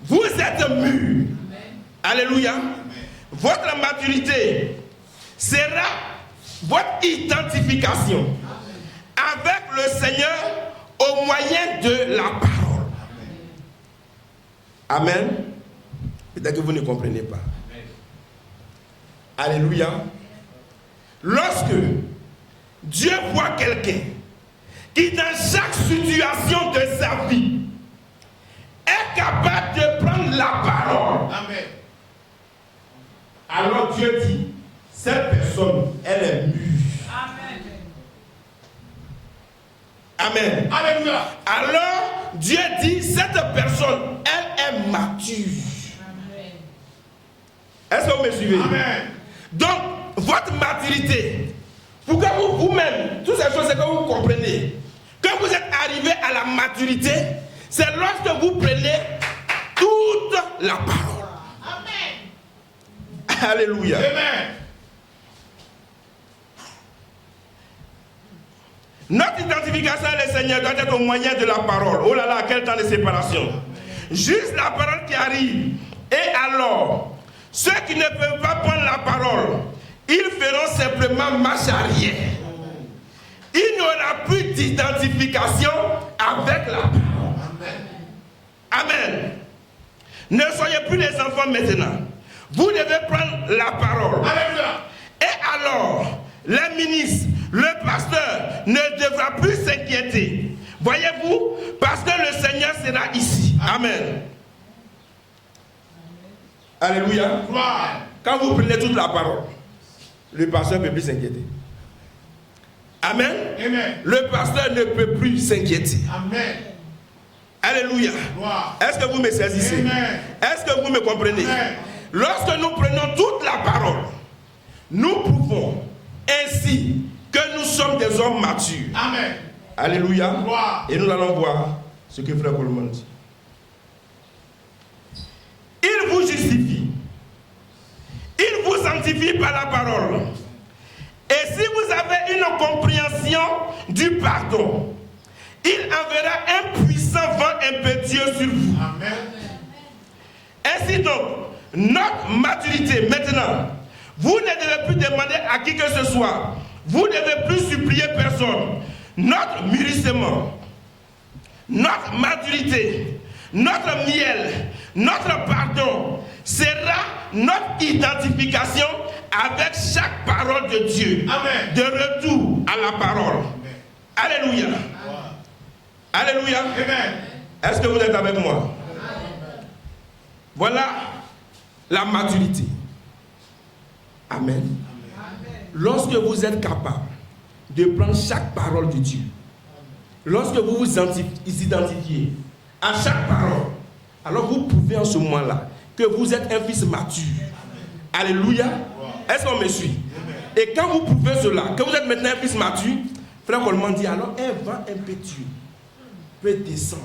vous êtes mûrs. Alléluia. Votre maturité sera votre identification avec le Seigneur au moyen de la parole. Amen. Peut-être que vous ne comprenez pas. Alléluia. Lorsque Dieu voit quelqu'un qui dans chaque situation de sa vie est capable de prendre la parole, Amen. alors Dieu dit, cette personne, elle est mûre. Amen. Alléluia. Alors Dieu dit, cette personne, elle est mature. Est-ce que vous me suivez? Amen. Donc, votre maturité, pour que vous-même, toutes ces choses, c'est que vous comprenez que vous êtes arrivé à la maturité, c'est lorsque vous prenez toute la parole. Amen. Alléluia. Amen. Notre identification avec le Seigneur doit être au moyen de la parole. Oh là là, quel temps de séparation. Juste la parole qui arrive. Et alors, ceux qui ne peuvent pas prendre la parole, ils feront simplement marche arrière. Il n'y aura plus d'identification avec la parole. Amen. Ne soyez plus les enfants maintenant. Vous devez prendre la parole. Alléluia. Et alors, les ministres, le pasteur ne devra plus s'inquiéter. Voyez-vous, parce que le Seigneur sera ici. Amen. Alléluia. Gloire. Quand vous prenez toute la parole, le pasteur ne peut plus s'inquiéter. Amen. Amen. Le pasteur ne peut plus s'inquiéter. Amen. Alléluia. Gloire. Est-ce que vous me saisissez? Amen. Est-ce que vous me comprenez? Amen. Lorsque nous prenons toute la parole, nous prouvons ainsi que nous sommes des hommes matures. Amen. Alléluia. Gloire. Et nous allons voir ce que frère Coleman dit. Il vous justifie. Il vous sanctifie par la parole. Et si vous avez une compréhension du pardon, il enverra un puissant vent impétueux sur vous. Amen. Ainsi donc, notre maturité maintenant, vous ne devez plus demander à qui que ce soit. Vous ne devez plus supplier personne. Notre mûrissement, notre maturité, notre miel, notre pardon sera notre identification avec chaque parole de Dieu. Amen. De retour à la parole. Amen. Alléluia. Gloire. Alléluia. Amen. Est-ce que vous êtes avec moi? Voilà la maturité. Amen. Lorsque vous êtes capable de prendre chaque parole de Dieu, lorsque vous vous identifiez à chaque parole, alors vous prouvez en ce moment-là que vous êtes un fils mature. Alléluia. Est-ce qu'on me suit? Et quand vous prouvez cela, que vous êtes maintenant un fils mature, frère Coleman dit alors un vent impétueux peut descendre.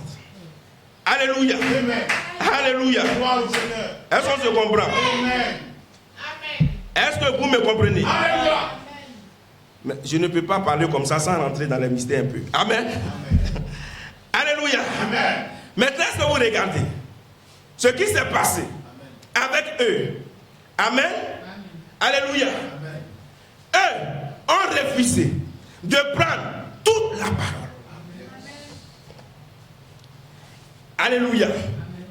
Alléluia. Amen. Alléluia. Gloire au Seigneur. Est-ce qu'on se comprend? Amen. Est-ce que vous me comprenez? Alléluia. Mais je ne peux pas parler comme ça sans rentrer dans les mystères un peu. Amen. Alléluia. Amen. Maintenant, est-ce que vous regardez ce qui s'est passé avec eux? Amen. Alléluia. Eux ont refusé de prendre la parole. Alléluia.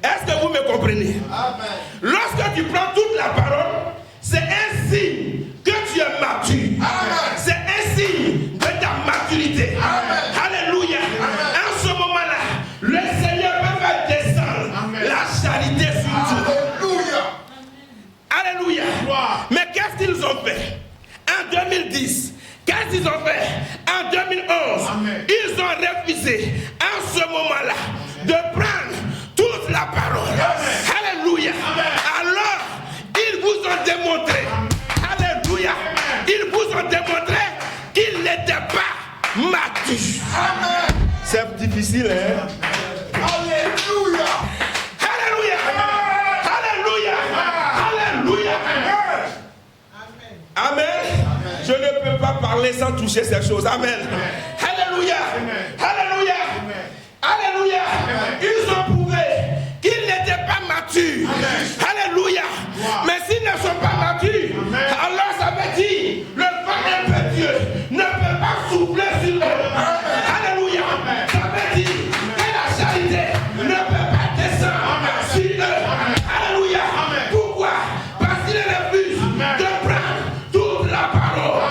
Est-ce que vous me comprenez? Amen. Lorsque tu prends toute la parole, c'est un signe que tu es mature. Amen. C'est un signe de ta maturité. Amen. Alléluia. Amen. En ce moment-là, le Seigneur peut faire descendre la charité sur toi. Alléluia. Alléluia. Mais qu'est-ce qu'ils ont fait en 2010? Qu'est-ce qu'ils ont fait en 2011? Amen. Ils ont refusé en ce moment-là de prendre toute la parole. Amen. Alléluia. Amen. Alors, ils vous ont démontré. Amen. Alléluia. Amen. Ils vous ont démontré qu'ils n'étaient pas matures. Amen. C'est difficile, hein? Alléluia. Alléluia. Alléluia. Alléluia. Amen. Je ne peux pas parler sans toucher ces choses. Amen. Alléluia. Alléluia. Alléluia. Ils ont prouvé qu'ils n'étaient pas matures. Alléluia. Mais s'ils ne sont pas matures, alors ça veut dire le vent impétueux ne peut pas souffler sur eux. Alléluia. Ça veut dire que la charité ne peut pas descendre sur eux. Alléluia. Pourquoi? Parce qu'ils refusent de prendre toute la parole.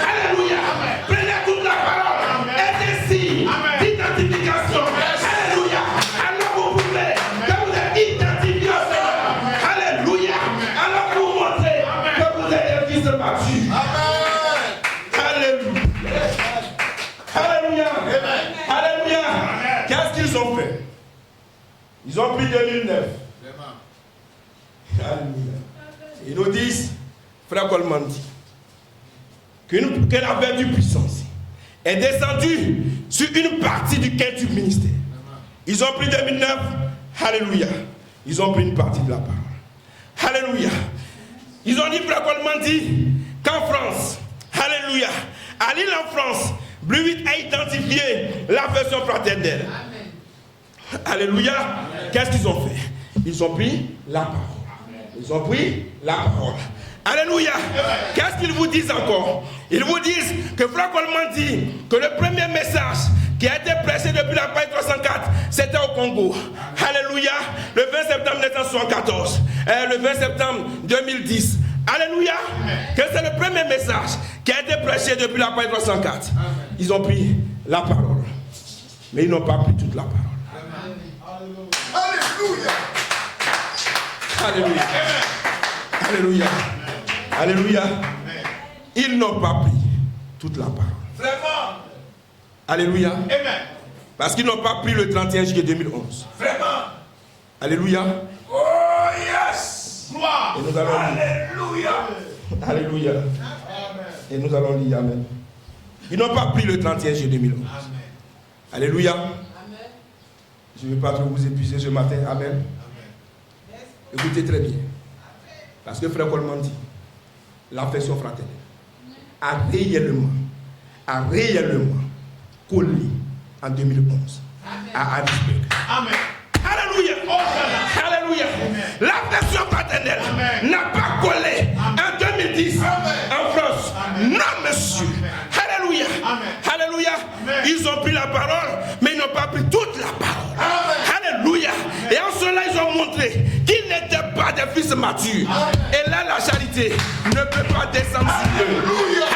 Alléluia. Prenez toute la parole et des signes d'identification. Alléluia. Alors vous pouvez que vous êtes identifié au Seigneur. Alléluia. Alors vous montrez que vous êtes un fils de Mathieu. Alléluia. Alléluia. Alléluia. Qu'est-ce qu'ils ont fait? Ils ont pris 2009. Alléluia. Ils nous disent, frère Colmandi, que la vertu puissance est descendue sur une partie du quintuple ministère. Ils ont pris 2009. Alléluia. Ils ont pris une partie de la parole. Alléluia. Ils ont dit, frère Colmandi, qu'en France, alléluia, à Lille en France, Bleuit a identifié l'affection fraternelle. Amen. Alléluia. Qu'est-ce qu'ils ont fait? Ils ont pris la parole. Ils ont pris la parole. Alléluia. Qu'est-ce qu'ils vous disent encore? Ils vous disent que frère Coleman dit que le premier message qui a été prêché depuis la page 304, c'était au Congo. Alléluia. Le 20 septembre 1974. Le 20 septembre 2010. Alléluia. Que c'est le premier message qui a été prêché depuis la page 304. Ils ont pris la parole. Mais ils n'ont pas pris toute la parole. Alléluia. Alléluia. Alléluia. Alléluia. Ils n'ont pas pris toute la parole. Vraiment. Alléluia. Amen. Parce qu'ils n'ont pas pris le 31 juillet 2011. Vraiment. Alléluia. Oh yes. Et nous allons Alléluia. Alléluia. Et nous allons lire Amen. Ils n'ont pas pris le 31 juillet 2011. Amen. Alléluia. Amen. Je ne vais pas trop vous épuiser ce matin. Amen. Amen. Écoutez très bien. Parce que frère Coleman dit, l'affection fraternelle a réellement collé en 2011 à Harrisburg. Amen. Alléluia. Alléluia. L'affection fraternelle n'a pas collé en 2010 en France. Non, monsieur. Alléluia. Alléluia. Ils ont pris la parole, mais ils n'ont pas pris toute la parole. Alléluia. Et en cela, ils ont montré qu'ils n'étaient pas des fils matures. Et là, la charité ne peut pas descendre sur eux.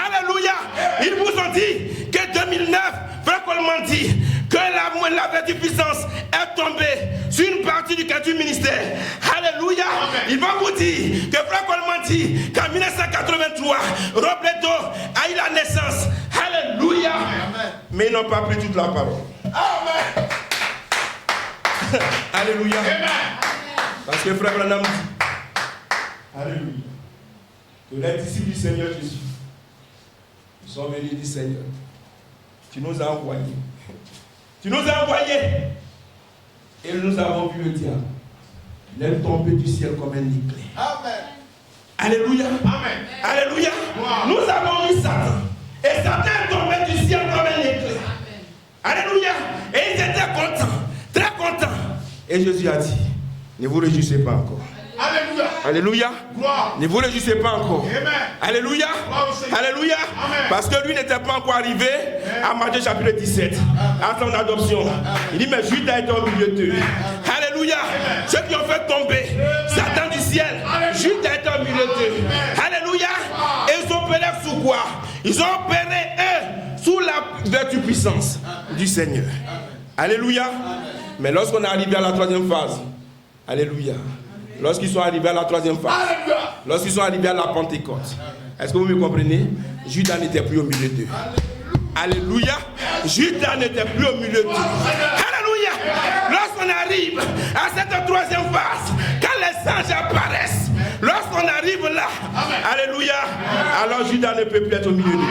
Alléluia. Ils vous ont dit que 2009, frère Coleman dit que la vertu puissance est tombée sur une partie du quintuple ministère. Alléluia. Ils vont vous dire que frère Coleman dit qu'en 1983, Robledo a eu la naissance. Alléluia. Mais ils n'ont pas pris toute la parole. Amen. Alléluia. Amen. Parce que frère Branham dit, alléluia, que les disciples du Seigneur Jésus sont venus dire, Seigneur, tu nous as envoyés. Tu nous as envoyés. Et nous avons vu le diable. Il est tombé du ciel comme un éclair. Amen. Alléluia. Amen. Alléluia. Wow. Nous avons vu Satan. Et Satan est tombé du ciel comme un éclair. Amen. Alléluia. Et ils étaient contents. Très contents. Et Jésus a dit, ne vous réjouissez pas encore. Alléluia. Alléluia. Gloire. Ne vous réjouissez pas encore. Amen. Alléluia. Gloire au Seigneur. Alléluia. Amen. Parce que lui n'était pas encore arrivé à Matthieu chapitre 17, à son adoption. Il dit, mais Judas était au milieu d'eux. Alléluia. Ceux qui ont fait tomber Satan du ciel, Judas était au milieu d'eux. Alléluia. Et ils opéraient sous quoi? Ils ont opéré, eux, sous la vertu puissance du Seigneur. Alléluia. Mais lorsqu'on est arrivé à la troisième phase, alléluia. Lorsqu'ils sont arrivés à la troisième phase, lorsqu'ils sont arrivés à la Pentecôte, est-ce que vous me comprenez? Judas n'était plus au milieu d'eux. Alléluia. Judas n'était plus au milieu d'eux. Alléluia. Lorsqu'on arrive à cette troisième phase, quand les anges apparaissent, lorsqu'on arrive là, alléluia, alors Judas ne peut plus être au milieu d'eux.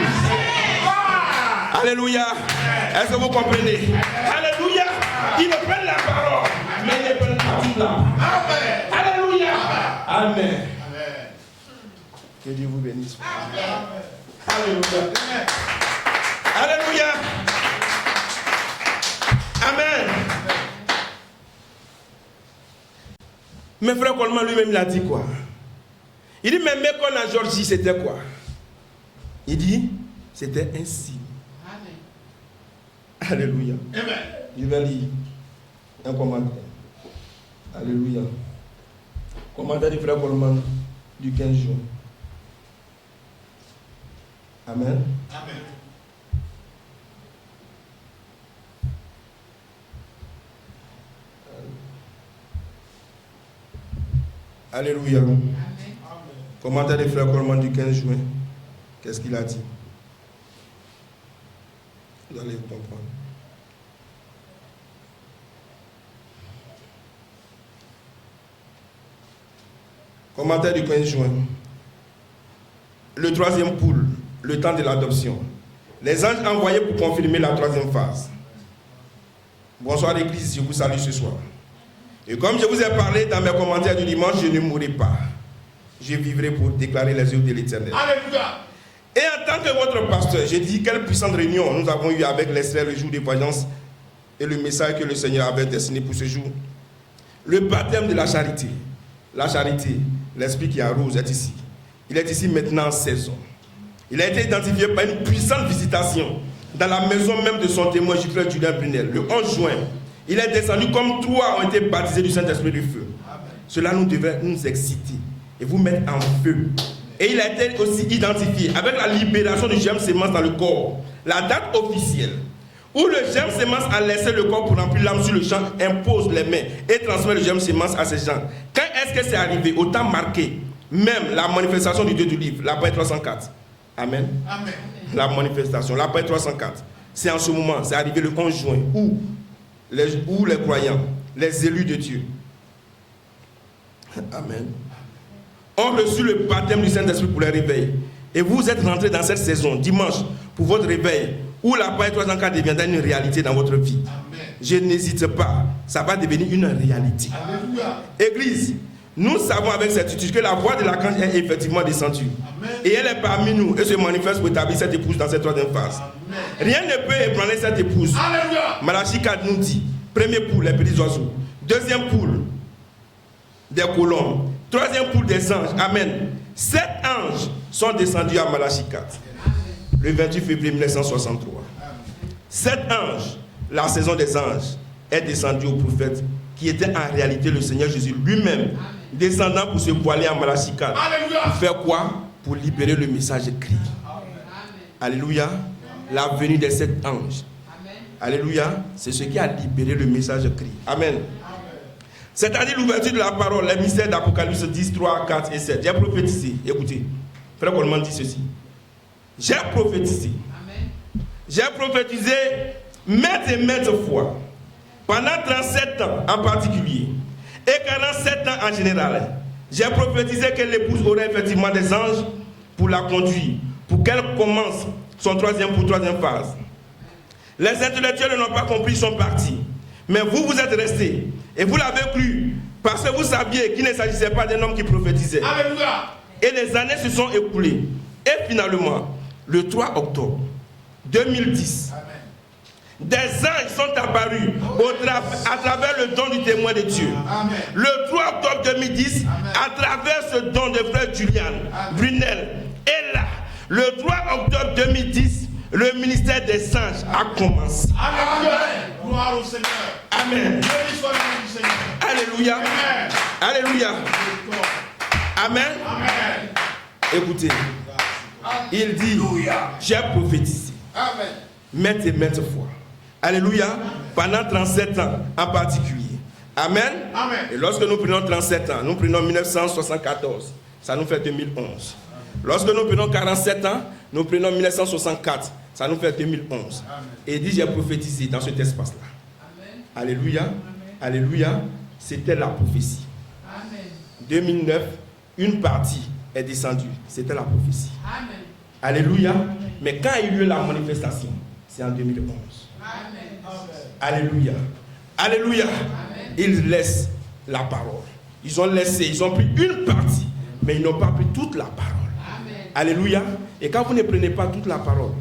Alléluia. Est-ce que vous comprenez? Alléluia. Ils ne prennent la parole, mais ils ne prennent pas tout là. Alléluia. Amen. Que Dieu vous bénisse. Alléluia. Alléluia. Amen. Mais frère Coleman lui-même il a dit quoi? Il dit, mais Mécon à Georgie, c'était quoi? Il dit, c'était un signe. Alléluia. Amen. Je vais lire un commentaire. Alléluia. Commentaire du frère Coleman du 15 juin. Amen. Amen. Alléluia. Amen. Commentaire du frère Coleman du 15 juin. Qu'est-ce qu'il a dit? Vous allez comprendre. Commentaire du 15 juin. Le troisième poule, le temps de l'adoption. Les anges envoyés pour confirmer la troisième phase. Bonsoir l'église, je vous salue ce soir. Et comme je vous ai parlé dans mes commentaires du dimanche, je ne mourrai pas. Je vivrai pour déclarer les œuvres de l'Éternel. Alléluia. Et en tant que votre pasteur, je dis quelle puissante réunion nous avons eue avec les frères le jour des voyances et le message que le Seigneur avait destiné pour ce jour. Le baptême de la charité. La charité, l'esprit qui arrose est ici. Il est ici maintenant en saison. Il a été identifié par une puissante visitation dans la maison même de son témoin, frère Julien Brunel, le 11 juin. Il est descendu comme trois ont été baptisés du Saint-Esprit du feu. Amen. Cela nous devrait nous exciter et vous mettre en feu. Et il a été aussi identifié avec la libération du germe sémence dans le corps. La date officielle où le germe sémence a laissé le corps pour remplir l'âme sur le champ impose les mains et transmet le germe sémence à ces gens. Quand est-ce que c'est arrivé? Au temps marqué, même la manifestation du Dieu du livre, la page 304. Amen. Amen. La manifestation, la page 304. C'est en ce moment, c'est arrivé le 11 juin, où les croyants, les élus de Dieu, amen, ont reçu le baptême du Saint-Esprit pour les réveils. Et vous êtes rentrés dans cette saison, dimanche, pour votre réveil, où la paix 304 deviendra une réalité dans votre vie. Amen. Je n'hésite pas, ça va devenir une réalité. Alléluia. Église, nous savons avec certitude que la voix de l'archange est effectivement descendue. Amen. Et elle est parmi nous et se manifeste pour établir cette épouse dans cette troisième phase. Amen. Rien ne peut ébranler cette épouse. Alléluia. Malachie 4 nous dit, premier poule, les petits oiseaux. Deuxième poule, des colombes. Troisième poule, des anges. Amen. 7 anges sont descendus à Malachie 4. Le 28 février 1963. 7 anges, la saison des anges, est descendue au prophète qui était en réalité le Seigneur Jésus lui-même, descendant pour se voiler en Malachie 4. Alléluia. Pour faire quoi? Pour libérer le message écrit. Alléluia. La venue des 7 anges. Amen. Alléluia. C'est ce qui a libéré le message écrit. Amen. C'est-à-dire l'ouverture de la parole, les mystères d'Apocalypse 10, 3, 4 et 7. J'ai prophétisé. Écoutez, frère Coleman dit ceci. J'ai prophétisé. Amen. J'ai prophétisé maintes et maintes fois. Pendant 37 ans en particulier. Et 47 ans en général. J'ai prophétisé que l'épouse aurait effectivement des anges pour la conduire. Pour qu'elle commence son troisième phase. Les intellectuels n'ont pas compris, ils sont partis. Mais vous, vous êtes restés. Et vous l'avez cru. Parce que vous saviez qu'il ne s'agissait pas d'un homme qui prophétisait. Alléluia. Et les années se sont écoulées. Et finalement, le 3 octobre 2010, Amen. des anges sont apparus à travers le don du témoin de Dieu. Amen. Le 3 octobre 2010, à travers ce don de frère Julian Brunel. Et là, le 3 octobre 2010, le ministère des anges a commencé. Amen. Gloire au Seigneur. Amen. Béni soit le nom du Seigneur. Alléluia. Amen. Alléluia. Amen. Amen. Écoutez, il dit, j'ai prophétisé. Amen. Maintes et maintes fois. Alléluia. Pendant 37 ans en particulier. Amen. Amen. Et lorsque nous prenons 37 ans, nous prenons 1974. Ça nous fait 2011. Lorsque nous prenons 47 ans, nous prenons 1964. Ça nous fait 2011. Amen. Et il dit, j'ai prophétisé dans cet espace-là. Amen. Alléluia. Amen. Alléluia. C'était la prophétie. Amen. 2009, une partie est descendue. C'était la prophétie. Amen. Alléluia. Amen. Mais quand il y a eu la manifestation, c'est en 2011. Amen. Alléluia. Alléluia. Amen. Ils laissent la parole. Ils ont laissé, ils ont pris une partie, mais ils n'ont pas pris toute la parole. Amen. Alléluia. Et quand vous ne prenez pas toute la parole,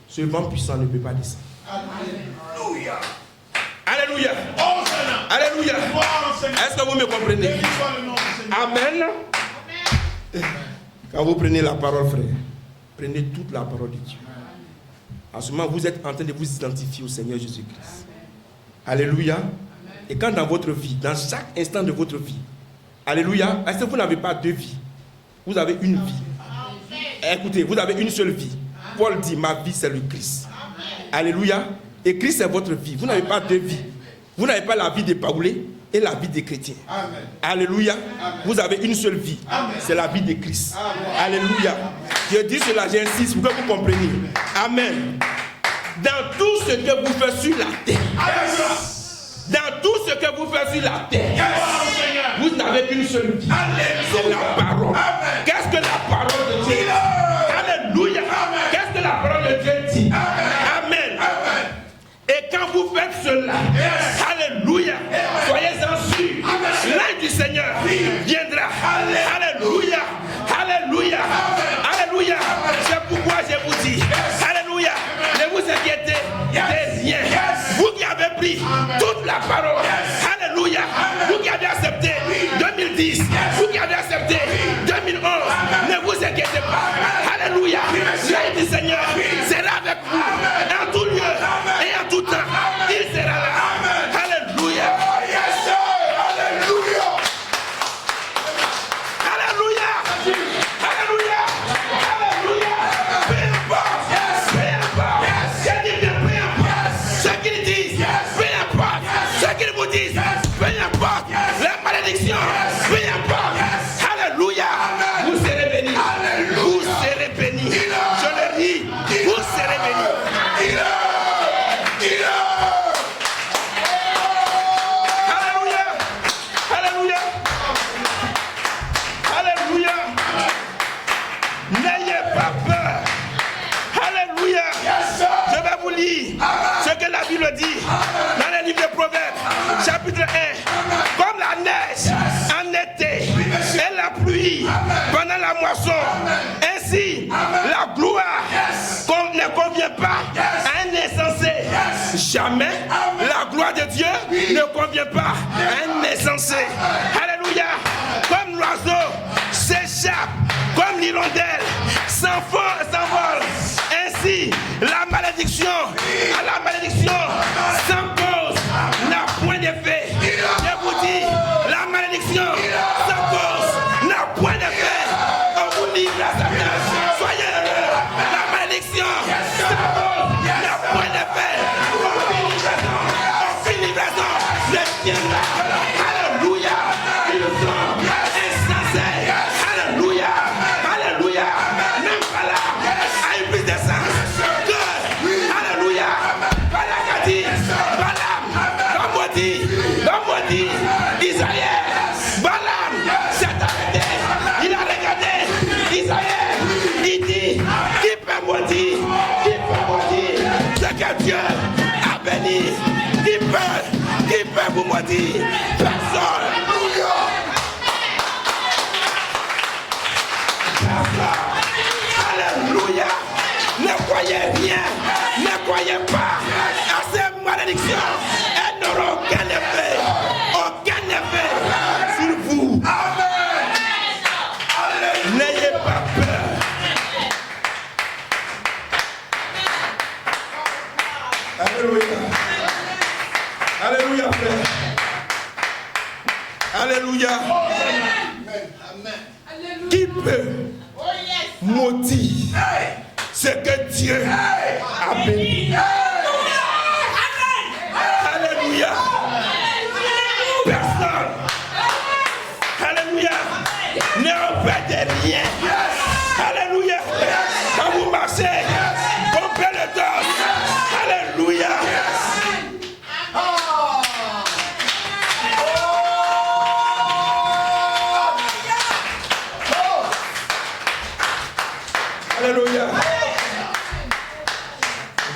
ce vent puissant ne peut pas descendre. Alléluia. Alléluia. Oh, Seigneur. Alléluia. Est-ce que vous me comprenez? Béni soit le nom du Seigneur. Amen. Quand vous prenez la parole, frère, prenez toute la parole de Dieu. En ce moment, vous êtes en train de vous identifier au Seigneur Jésus-Christ. Alléluia. Et quand dans votre vie, dans chaque instant de votre vie, alléluia, est-ce que vous n'avez pas deux vies? Vous avez une vie. Écoutez, vous avez une seule vie. Paul dit, ma vie c'est le Christ. Alléluia. Et Christ c'est votre vie. Vous n'avez pas deux vies. Vous n'avez pas la vie des Paoulés et la vie des chrétiens. Amen. Alléluia. Amen. Vous avez une seule vie. C'est la vie de Christ. Amen. Alléluia. Je dis cela, j'insiste pour que vous compreniez. Amen. Dans tout ce que vous faites sur la terre, dans tout ce que vous faites sur la terre, vous n'avez qu'une seule vie. C'est la parole. Qu'est-ce que la parole de Dieu dit? Alléluia. Qu'est-ce que la parole de Dieu dit? Amen. Et quand vous faites cela, alléluia, soyez-en sûrs, l'œil du Seigneur viendra. Alléluia. Alléluia. Alléluia. C'est pourquoi je vous dis, alléluia, ne vous inquiétez de rien. Vous qui avez pris toute la parole, alléluia, vous qui avez accepté 2010, vous qui avez accepté 2011, ne vous inquiétez pas. Alléluia. L'œil du Seigneur sera avec vous en tout lieu et en tout temps. Il sera là. Alléluia. Alléluia. Alléluia. Alléluia. Alléluia. Peu importe. Peu importe. Ce qu'ils disent, ce qu'ils disent, peu importe. Ce qu'ils vous disent, peu importe. La malédiction, peu importe. Alléluia. Vous serez bénis. Vous serez bénis. Je le dis, vous serez bénis. Alléluia. Alléluia. Alléluia. N'ayez pas peur. Alléluia. Je vais vous lire ce que la Bible dit dans le livre de Proverbes, chapitre 1. Comme la neige en été et la pluie pendant la moisson, ainsi la gloire ne convient pas à un insensé. Jamais la gloire de Dieu ne convient pas à un insensé. Alléluia. Comme l'oiseau s'échappe, comme l'hirondelle s'envole, ainsi la malédiction à la malédiction sans cause n'a point d'effet. Je vous dis, la malédiction sans cause n'a point d'effet. On vous livre à Satan. Soyez heureux. La malédiction sans cause n'a point d'effet. On fait livraison. Le tiendra. Alléluia. Ils sont insensés. Alléluia. Alléluia. Même pas là. A eu plus d'essence que. Alléluia. Balak a dit. Balaam. Comme on dit. Isaïe. Balaam s'est arrêté. Il a regardé Isaïe. Il dit, qui peut maudire? Qui peut maudire ce que Dieu a béni? Qui peut vous maudire? Personne. Alléluia. Ne croyez rien. Ne croyez pas à ces bénédiction, elles n'auront aucun effet sur vous. N'ayez pas peur. Alléluia. Alléluia, frère. Alléluia. Qui peut maudire ce que Dieu a béni? Alléluia. Personne. Alléluia. Ne repérez rien. Alléluia. Quand vous marchez, rompez le torse. Alléluia. Alléluia.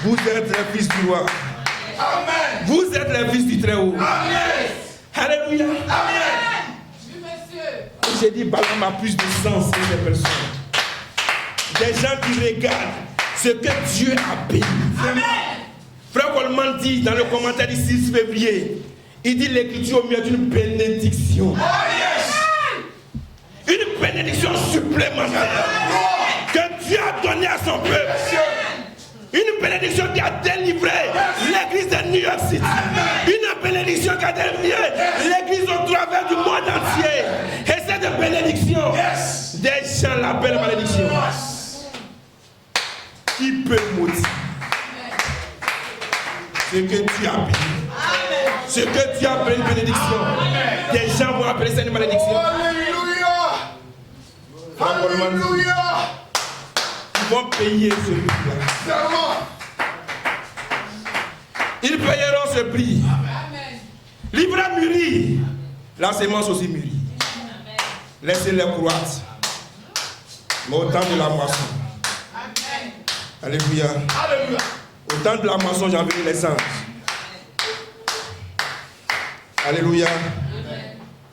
Vous êtes les fils du roi. Amen. Vous êtes les fils du Très-Haut. Amen. Alléluia. Amen. J'ai dit, Balaam a plus de sens que les personnes. Des gens qui regardent ce que Dieu a béni. Amen. Frère Coleman dit dans le commentaire du 6 février, il dit l'écriture au milieu d'une bénédiction. Oh yes. Une bénédiction supplémentaire que Dieu a donnée à son peuple. Une bénédiction qui a délivré l'église de New York City. Une bénédiction qui a délivré l'église au travers du monde entier. Et cette bénédiction, des gens l'appellent malédiction. Qui peut maudire ce que Dieu a béni? Ce que Dieu a béni, bénédiction. Des gens vont appeler ça une malédiction. Alléluia. Ils vont payer ce prix-là. Ils payeront ce prix. L'ivraie mûrit, la sémence aussi mûrit. Laissez-les croître. Mais au temps de la moisson. Alléluia. Au temps de la moisson, j'ai envoyé les anges. Alléluia.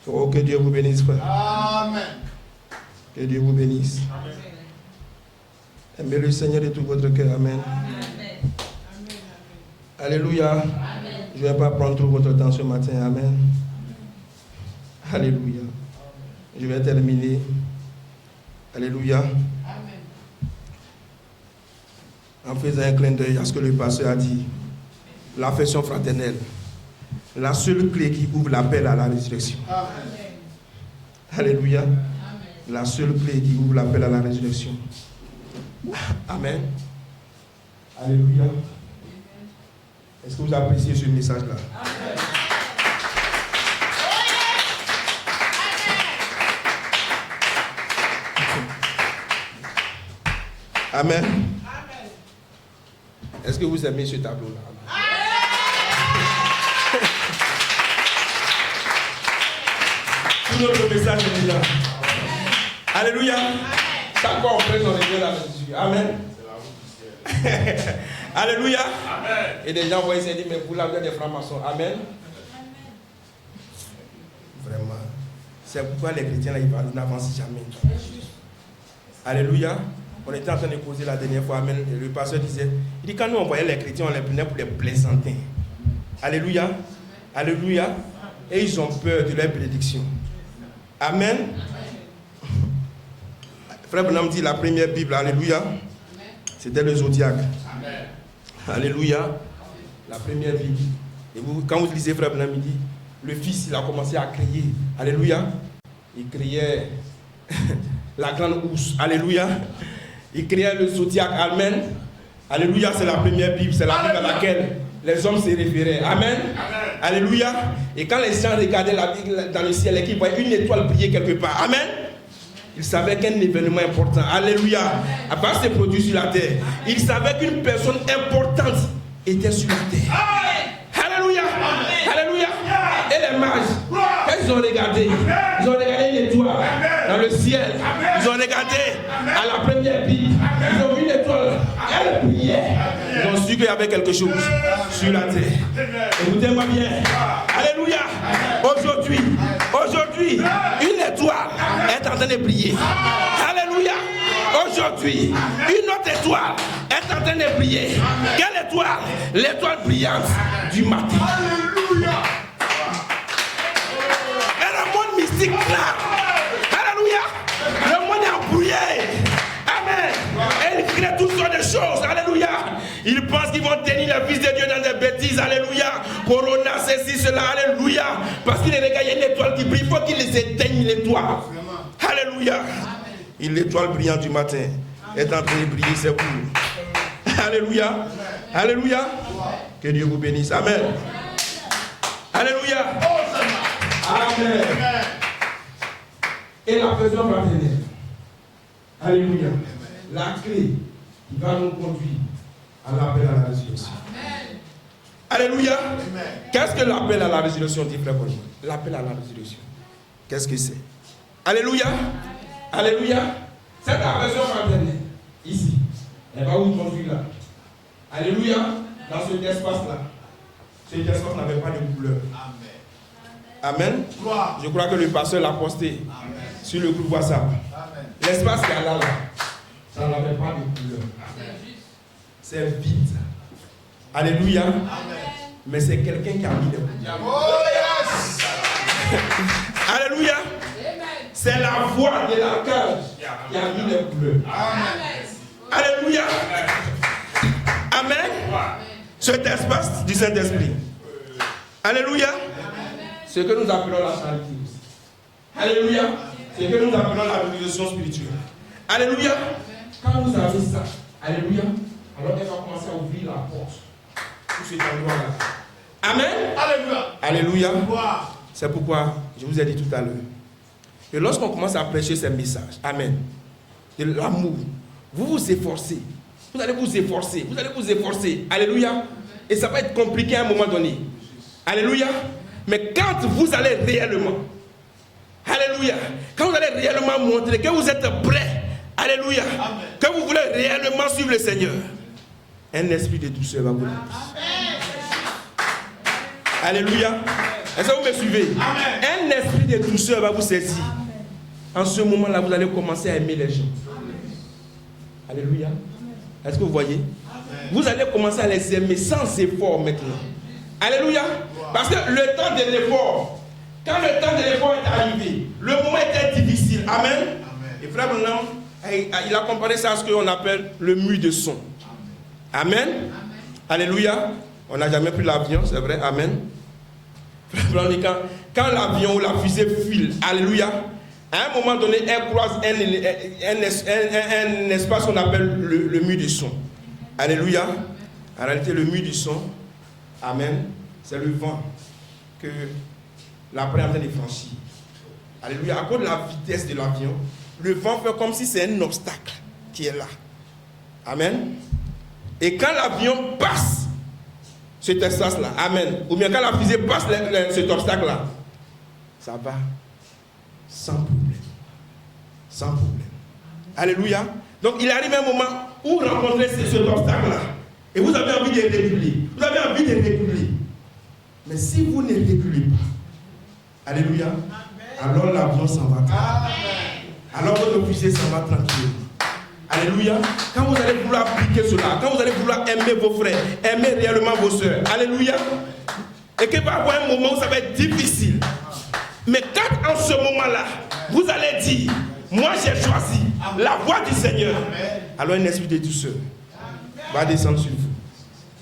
Oh, que Dieu vous bénisse, frère. Amen. Que Dieu vous bénisse. Amen. Aimez le Seigneur de tout votre cœur. Amen. Amen. Alléluia. Amen. Je ne vais pas prendre tout votre temps ce matin. Amen. Alléluia. Je vais terminer. Alléluia. Amen. En faisant un clin d'œil à ce que le pasteur a dit. L'affection fraternelle. La seule clé qui ouvre l'appel à la résurrection. Amen. Alléluia. Amen. La seule clé qui ouvre l'appel à la résurrection. Amen. Alléluia. Est-ce que vous appréciez ce message-là? Amen. Amen. Est-ce que vous aimez ce tableau-là? Tout notre message est là. Alléluia. Chaque fois on prête, on revient là dessus. Amen. Alléluia. Amen. Et des gens vont essayer de dire, mais vous là, vous êtes des francs-maçons. Amen. Vraiment. C'est pourquoi les chrétiens là, ils n'avancent jamais. Alléluia. On était en train de causer la dernière fois. Amen. Et le pasteur disait, il dit, quand nous on voyait les chrétiens, on les prenait pour les plaisantins. Alléluia. Alléluia. Et ils ont peur de leurs bénédictions. Amen. Frère Branham dit la première Bible, alléluia, c'était le zodiaque. Amen. Alléluia, la première Bible. Et vous, quand vous lisez Frère Branham, il dit, le fils, il a commencé à crier. Alléluia. Il criait la grande ours. Alléluia. Il criait le zodiaque. Amen. Alléluia, c'est la première Bible, c'est la Bible à laquelle les hommes se référaient. Amen. Amen. Alléluia. Et quand les gens regardaient la Bible dans le ciel et qu'ils voyaient une étoile briller quelque part. Amen. Ils savaient qu'un événement important, alléluia, va se produire sur la terre. Ils savaient qu'une personne importante était sur la terre. Alléluia, alléluia. Et les mages, quand ils ont regardé une étoile dans le ciel. Ils ont regardé à la première Bible. Ils ont vu une étoile, elle brillait. Ils ont su qu'il y avait quelque chose sur la terre. Écoutez-moi bien. Alléluia. Aujourd'hui, une étoile est en train de briller. Alléluia. Aujourd'hui, une autre étoile est en train de briller. Quelle étoile? L'étoile brillante du matin. Alléluia. Et le monde mystique là. Alléluia. Le monde est embrouillé. Amen. Et ils créent toutes sortes de choses. Alléluia. Ils pensent qu'ils vont tenir le Fils de Dieu dans des bêtises. Alléluia. Corona, ceci, cela. Alléluia. Parce qu'il regarde, il y a une étoile qui brille. Il faut qu'ils les éteignent l'étoile. Alléluia. Et l'étoile brillante du matin est en train de briller, c'est vous. Alléluia. Alléluia. Que Dieu vous bénisse. Amen. Alléluia. Amen. Et la personne fraternelle. Alléluia. La clé qui va nous conduire à l'appel à la résurrection. Alléluia. Qu'est-ce que l'appel à la résurrection dit, frère Paul? L'appel à la résurrection. Qu'est-ce que c'est? Alléluia. Alléluia. Cette personne fraternelle, ici, elle va vous conduire là. Alléluia. Dans cet espace-là. Cet espace n'avait pas de couleur. Amen. Je crois que le pasteur l'a posté sur le groupe WhatsApp. L'espace qu'il y a là, ça n'avait pas de couleur. C'est vide. Alléluia. Mais c'est quelqu'un qui a mis les couleurs. Alléluia. C'est la voix de l'archange qui a mis les couleurs. Alléluia. Amen. Cet espace du Saint-Esprit. Alléluia. Ce que nous appelons la charité. Alléluia. Ce que nous appelons la révolution spirituelle. Alléluia. Quand vous avez ça, alléluia, alors elle va commencer à ouvrir la porte pour cet endroit-là. Amen. Alléluia. Alléluia. C'est pourquoi je vous ai dit tout à l'heure. Et lorsqu'on commence à prêcher ces messages, amen, de l'amour, vous vous efforcez. Vous allez vous efforcer. Vous allez vous efforcer. Alléluia. Et ça va être compliqué à un moment donné. Alléluia. Mais quand vous allez réellement, alléluia, quand vous allez réellement montrer que vous êtes prêts, alléluia, amen, que vous voulez réellement suivre le Seigneur, un esprit de douceur va vous remplir. Alléluia. Est-ce que vous me suivez? Amen. Un esprit de douceur va vous saisir. En ce moment-là, vous allez commencer à aimer les gens. Alléluia. Est-ce que vous voyez? Amen. Vous allez commencer à les aimer sans effort maintenant. Alléluia. Parce que le temps de l'effort, quand le temps de l'effort est arrivé, le moment était difficile. Amen. Amen. Et frère Branham, il a comparé ça à ce qu'on appelle le mur de son. Amen. Amen. Alléluia. On n'a jamais pris l'avion, c'est vrai. Amen. Frère Branham, quand l'avion ou la fusée file, alléluia, à un moment donné, elle croise un espace qu'on appelle le mur du son. Alléluia. En réalité, le mur du son, amen, c'est le vent que l'appareil est en train de franchir. Alléluia. À cause de la vitesse de l'avion, le vent fait comme si c'est un obstacle qui est là. Amen. Et quand l'avion passe cet espace-là, amen, ou bien quand la fusée passe cet obstacle-là, ça va sans problème. Sans problème. Alléluia. Donc il arrive un moment où vous rencontrez cet obstacle-là. Et vous avez envie de reculer. Vous avez envie de reculer. Mais si vous ne reculez pas, alléluia, alors l'avion s'en va tranquille. Alors votre fusée s'en va tranquille. Alléluia. Quand vous allez vouloir appliquer cela, quand vous allez vouloir aimer vos frères, aimer réellement vos soeurs, alléluia, et qu'il va y avoir un moment où ça va être difficile. Mais quand en ce moment-là, vous allez dire, moi j'ai choisi la voie du Seigneur, alors un esprit de douceur va descendre sur vous.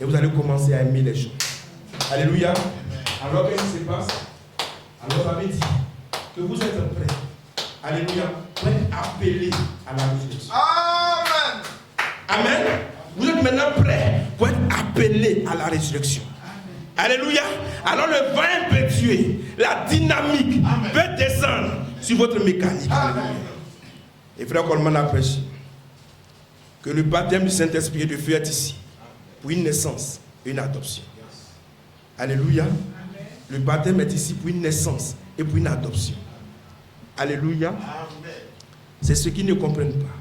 Et vous allez commencer à aimer les gens. Alléluia. Alors qu'est-ce qui se passe? Alors ça veut dire que vous êtes prêts. Alléluia. Pour être appelés à la résurrection. Amen. Amen. Vous êtes maintenant prêts pour être appelés à la résurrection. Alléluia. Alors le vent impétueux, la dynamique peut descendre sur votre mécanique. Amen. Et frère Coleman a prêché que le baptême du Saint-Esprit et de feu est ici pour une naissance et une adoption. Alléluia. Le baptême est ici pour une naissance et pour une adoption. Alléluia. C'est ceux qui ne comprennent pas.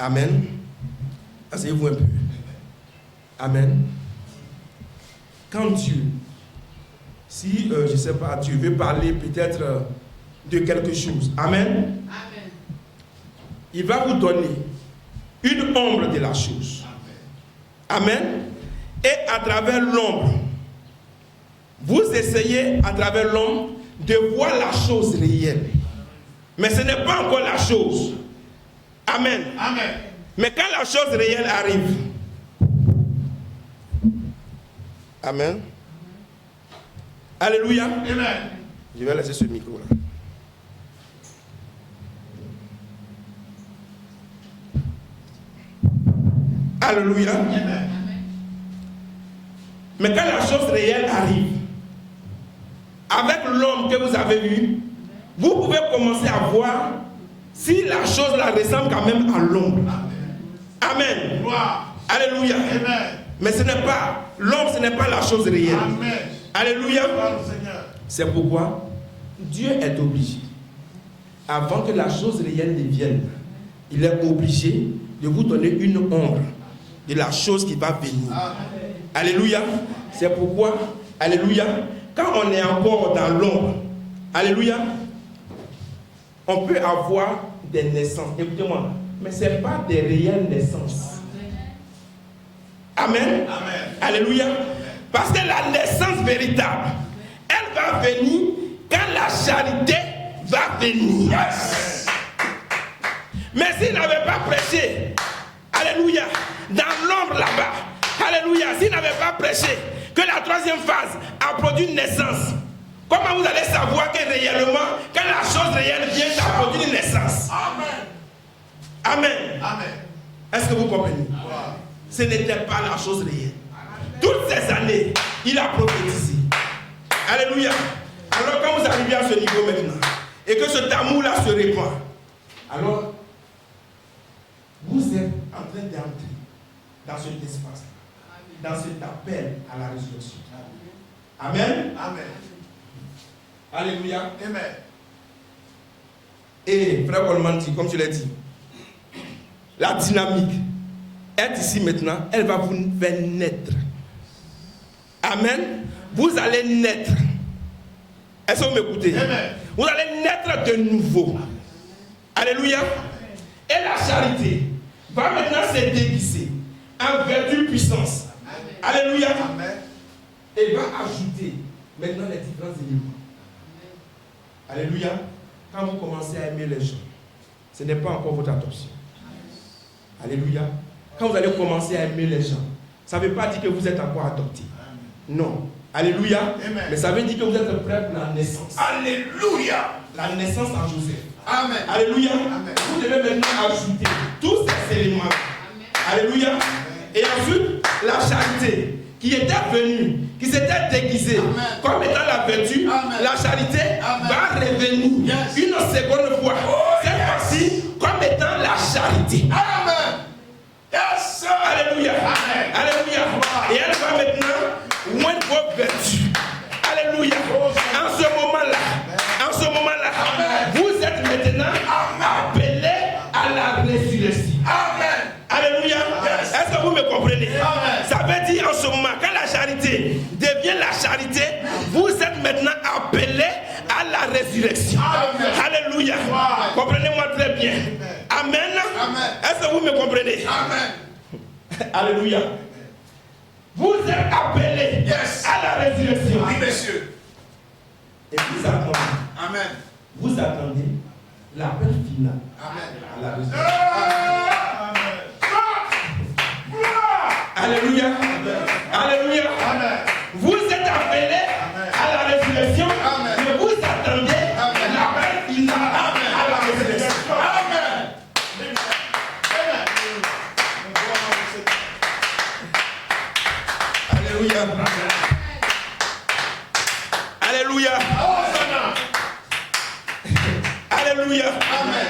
Amen. Asseyez-vous un peu. Amen. Quand Dieu, si, je ne sais pas, Dieu veut parler peut-être de quelque chose. Amen. il va vous donner une ombre de la chose. Amen. Et à travers l'ombre, vous essayez à travers l'ombre de voir la chose réelle. Mais ce n'est pas encore la chose. Amen. Amen. Mais quand la chose réelle arrive, amen. Alléluia. Amen. Je vais laisser ce micro là. Alléluia. Amen. Mais quand la chose réelle arrive, avec l'homme que vous avez vu, vous pouvez commencer à voir si la chose là ressemble quand même à l'ombre. Amen. Gloire. Alléluia. Amen. Mais ce n'est pas l'homme, ce n'est pas la chose réelle. Amen. Alléluia. Gloire au Seigneur. C'est pourquoi Dieu est obligé, avant que la chose réelle ne vienne, il est obligé de vous donner une ombre de la chose qui va venir. Amen. Alléluia. C'est pourquoi, alléluia, quand on est encore dans l'ombre, alléluia, on peut avoir des naissances. Écoutez-moi, mais ce n'est pas des réelles naissances. Amen. Amen. Alléluia. Parce que la naissance véritable, elle va venir quand la charité va venir. Yes. Mais s'il n'avait pas prêché, alléluia, dans l'ombre là-bas, alléluia, s'il n'avait pas prêché que la troisième phase a produit une naissance, comment vous allez savoir que réellement, quand la chose réelle vient, ça produit une naissance? Amen. Amen. Amen. Est-ce que vous comprenez? Gloire. Ce n'était pas la chose réelle. Toutes ces années, il a prophétisé. Alléluia. Alors quand vous arrivez à ce niveau maintenant, et que cet amour-là se répand, alors, vous êtes en train d'entrer dans cet espace, dans cet appel à la résurrection. Amen. Amen. Alléluia. Amen. Et frère Coleman dit, comme je l'ai dit, la dynamique est ici maintenant, elle va vous faire naître. Amen. Vous allez naître. Est-ce que vous m'écoutez? Amen. Vous allez naître de nouveau. Alléluia. Et la charité va maintenant se déguiser en vertu puissance. Alléluia. Amen. Et va ajouter maintenant les différents éléments. Alléluia. Quand vous commencez à aimer les gens, ce n'est pas encore votre adoption. Alléluia. Quand vous allez commencer à aimer les gens, ça ne veut pas dire que vous êtes encore adopté. Non. Alléluia. Amen. Mais ça veut dire que vous êtes prêt pour la naissance. Alléluia. La naissance en Joseph. Amen. Alléluia. Amen. Vous devez maintenant ajouter tous ces éléments. Alléluia. Et ensuite, la charité qui était venue, qui s'était déguisée comme étant la vertu, la charité va revenir une seconde fois. Cette fois-ci, comme étant la charité. Amen. Yes, sir. Alléluia. Amen. Alléluia. Et elle va maintenant moindre vos vertus. Alléluia. En ce moment-là, vous êtes maintenant appelés à la résurrection. Amen. Alléluia. Yes. Est-ce que vous me comprenez? Amen. Ça veut dire en ce moment, quand la charité devient la charité, vous êtes maintenant appelés à la résurrection. Amen. Alléluia. Wow. Comprenez-moi très bien. Amen. Amen. Est-ce que vous me comprenez? Amen. Alléluia. Vous êtes appelés Yes. à la résurrection. Oui, messieurs. Et vous attendez. Amen. Vous attendez l'appel final Amen. à la résurrection. Alléluia. Alléluia. Amen. Vous êtes appelés à la résurrection. Amen. Mais vous attendez l'appel final à la résurrection. Amen. Alléluia. Alléluia. Alléluia. Amen.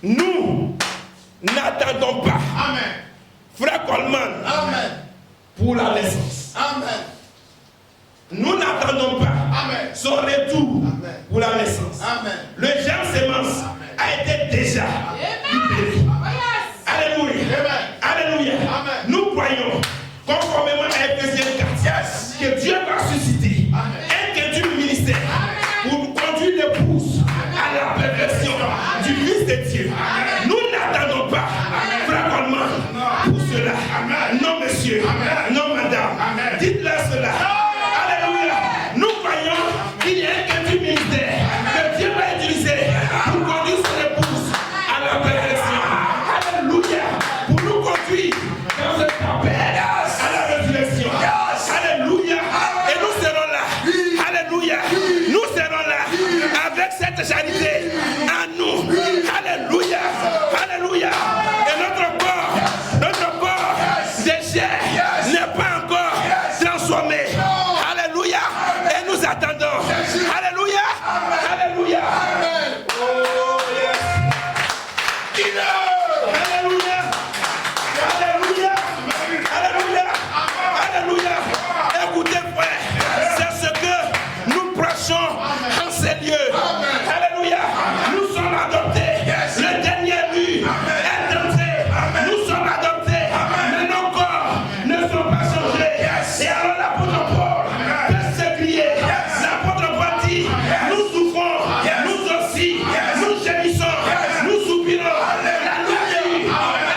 Nous n'attendons pas, Amen. frère Coleman, Amen. pour la naissance. Amen. Nous n'attendons pas Amen. son retour Amen. pour la naissance. Amen. Le germe sémence a été déjà libéré. Alléluia. Amen. Alléluia. Amen. Nous croyons, conformément à Ephésiens 4, Yes. que Dieu va susciter Amen. un du ministère pour conduire l'épouse à la perfection du du Fils de Dieu. Nous n'attendons pas vraiment pour cela. Non, monsieur. Non, madame. Dites-leur cela. Alléluia. Nous voyons qu'il y a un petit ministère que Dieu va utiliser pour conduire son épouse à la perfection. Alléluia. Pour nous conduire dans cet appel à la résurrection. Alléluia. Et nous serons là. Alléluia. Nous serons là avec cette charité à nous. Alléluia. Alléluia. Et notre corps de chair n'est pas encore transformé. Alléluia. Et nous attendons. Alléluia. Alléluia. Oh, yes. Alléluia. Alléluia. Alléluia. Alléluia. Écoutez, frère, c'est ce que nous prêchons en ces lieux. Alléluia. Nous sommes adoptés. Le dernier but est tenté. Nous sommes adoptés. Mais nos corps ne sont pas changés. Et alors l'apôtre Paul peut se crier. L'apôtre Paul dit, nous souffrons, nous aussi, nous gémissons, nous soupirons. La nature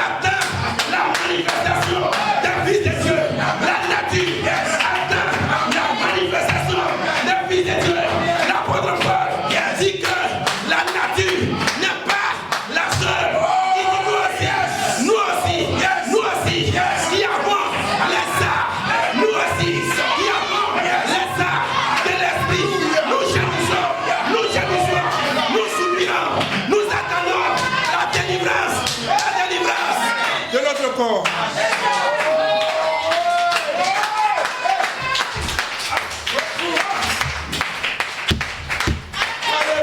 attend la manifestation des fils de Dieu. La nature attend la manifestation des fils de Dieu. L'apôtre Paul dit que la nature n'est pas la seule. Il dit nous aussi, qui avons les arts, nous aussi, qui avons les arts de l'esprit, nous gémissons, nous soupirons, nous attendons la délivrance de notre corps.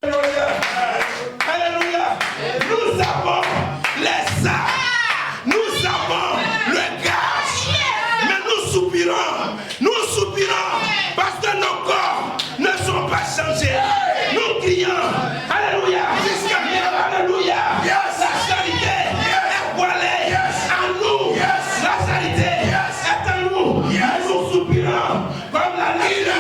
Alléluia. Alléluia. Nous avons les arts. Nous avons le gage. Mais nous soupirons parce que nos corps ne sont pas changés. Nous crions. Alléluia. Alléluia. La charité est voilée en nous. La charité est en nous. Nous soupirons comme la nature.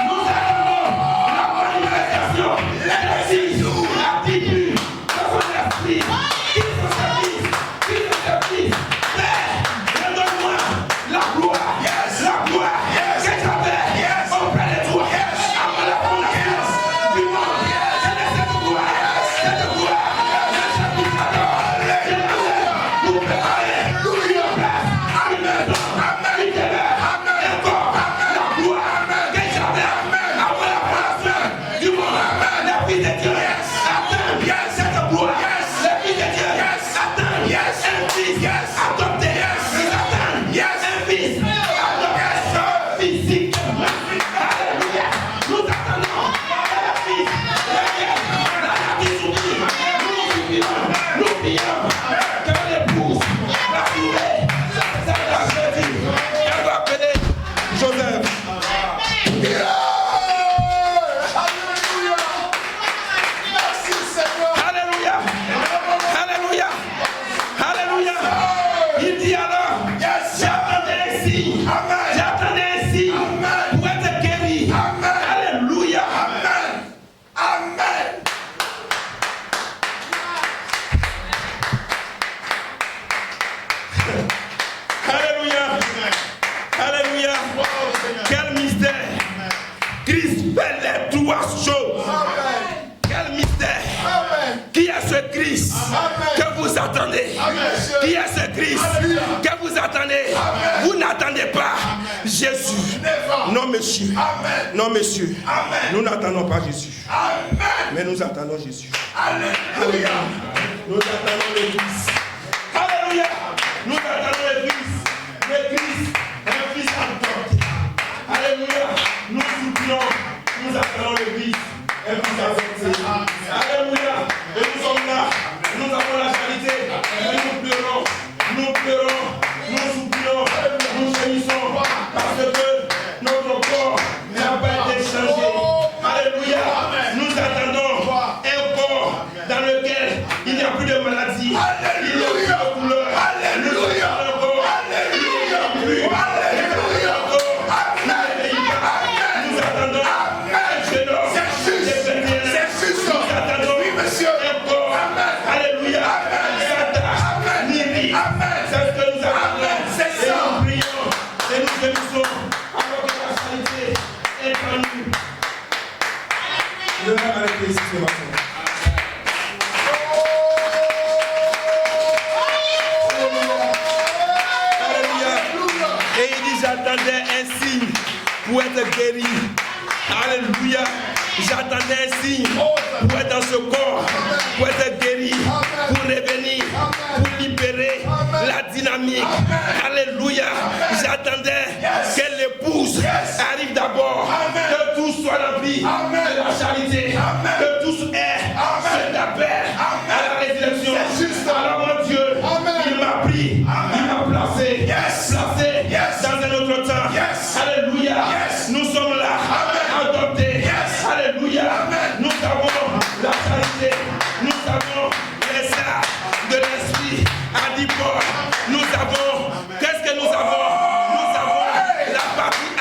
Nous attendons la manifestation. L'attitude de son esprit. Qui se service. Père, redonne-moi la gloire. La gloire que j'avais auprès de toi. Avant la fondation du monde. C'est cette gloire. Que j'habite alors. Pour préparer une place à une maison. Une demeure. Un corps. La gloire que j'avais avant la fondation du monde. La vie de Dieu. Attends cette gloire. La vie de Dieu. Attends un fils adopté. Ils attendent un fils adopté physique. Alléluia. Nous attendons un fils. La vie s'oublie. Nous prions que l'épouse va trouver sa Jésus. Elle va appeler Joseph. Alléluia. Alléluia. Alléluia. Il dit alors, j'attendais ainsi. J'attendais ainsi pour être guéri. Alléluia. Amen. Alléluia. Alléluia. Quel mystère. Christ fait les trois choses. Quel mystère. Qui est ce Christ que vous attendez? Qui est ce Christ que vous attendez? Vous n'attendez pas Jésus. Non, monsieur. Non, monsieur. Nous n'attendons pas Jésus. Mais nous attendons Jésus. Alléluia. Nous attendons le Christ. Alléluia. Nous attendons le Christ. Le Christ est un fils adopté. Alléluia. Nous soutenons. Nous attendons le Christ. Un fils adopté. Alléluia. Et nous sommes là. Nous avons la charité. Et nous pleurons. Nous pleurons. Nous soupirons. Nous gémissons. Parce que notre corps n'a pas été changé. Alléluia. Nous attendons un corps dans lequel il n'y a plus de maladie. Il n'y a plus de couleur. Alléluia. Alléluia. Nous attendons un jeune homme. Le avec plaisir ce matin. Et il dit, j'attendais un signe pour être guéri. Alléluia. J'attendais un signe pour être dans ce corps, pour être guéri, pour revenir, pour libérer la dynamique. Alléluia. J'attendais que l'épouse arrive d'abord, que tout soit rempli de la charité, que tous aient cet appel à la résurrection. Alors mon Dieu, il m'a pris, il m'a placé dans un autre temps. Alléluia. Nous sommes là, adoptés. Alléluia. Nous avons la charité, nous avons les arts de l'esprit. A dit Paul, nous avons, qu'est-ce que nous avons? Nous avons la partie A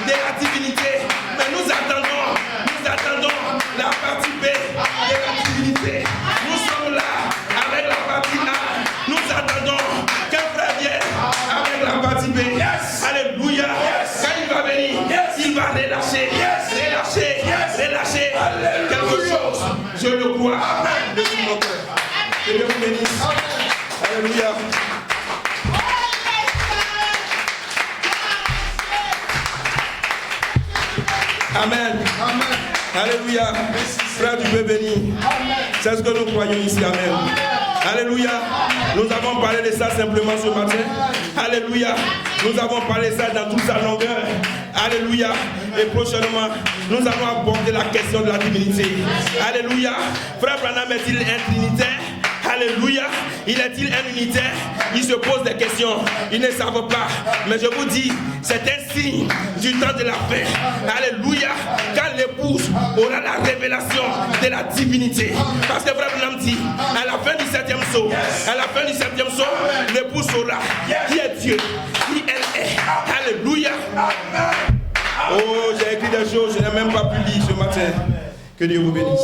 de la divinité, mais nous attendons la partie B de la divinité. Nous sommes là avec la partie A, nous attendons qu'un frère vienne avec la partie B. Alléluia. Quand il va venir, il va relâcher quelque chose. Je le crois de tout mon cœur. Que Dieu vous bénisse. Alléluia. Amen. Alléluia. Frère, tu peux venir. C'est ce que nous croyons ici. Amen. Alléluia. Nous avons parlé de ça simplement ce matin. Alléluia. Nous avons parlé de ça dans toute sa longueur. Alléluia. Et prochainement, nous allons aborder la question de la divinité. Alléluia. Frère Branham est-il un trinitaire? Alléluia. Il est-il un unitaire? Il se pose des questions. Ils ne savent pas. Mais je vous dis, c'est un signe du temps de la paix. Alléluia. Quand l'épouse aura la révélation de la divinité. Parce que Frère Branham dit, à la fin du 7e saut, l'épouse saura qui est Dieu, qui elle est. Alléluia. Oh, j'ai écrit des choses, je n'ai même pas pu lire ce matin. Que Dieu vous bénisse.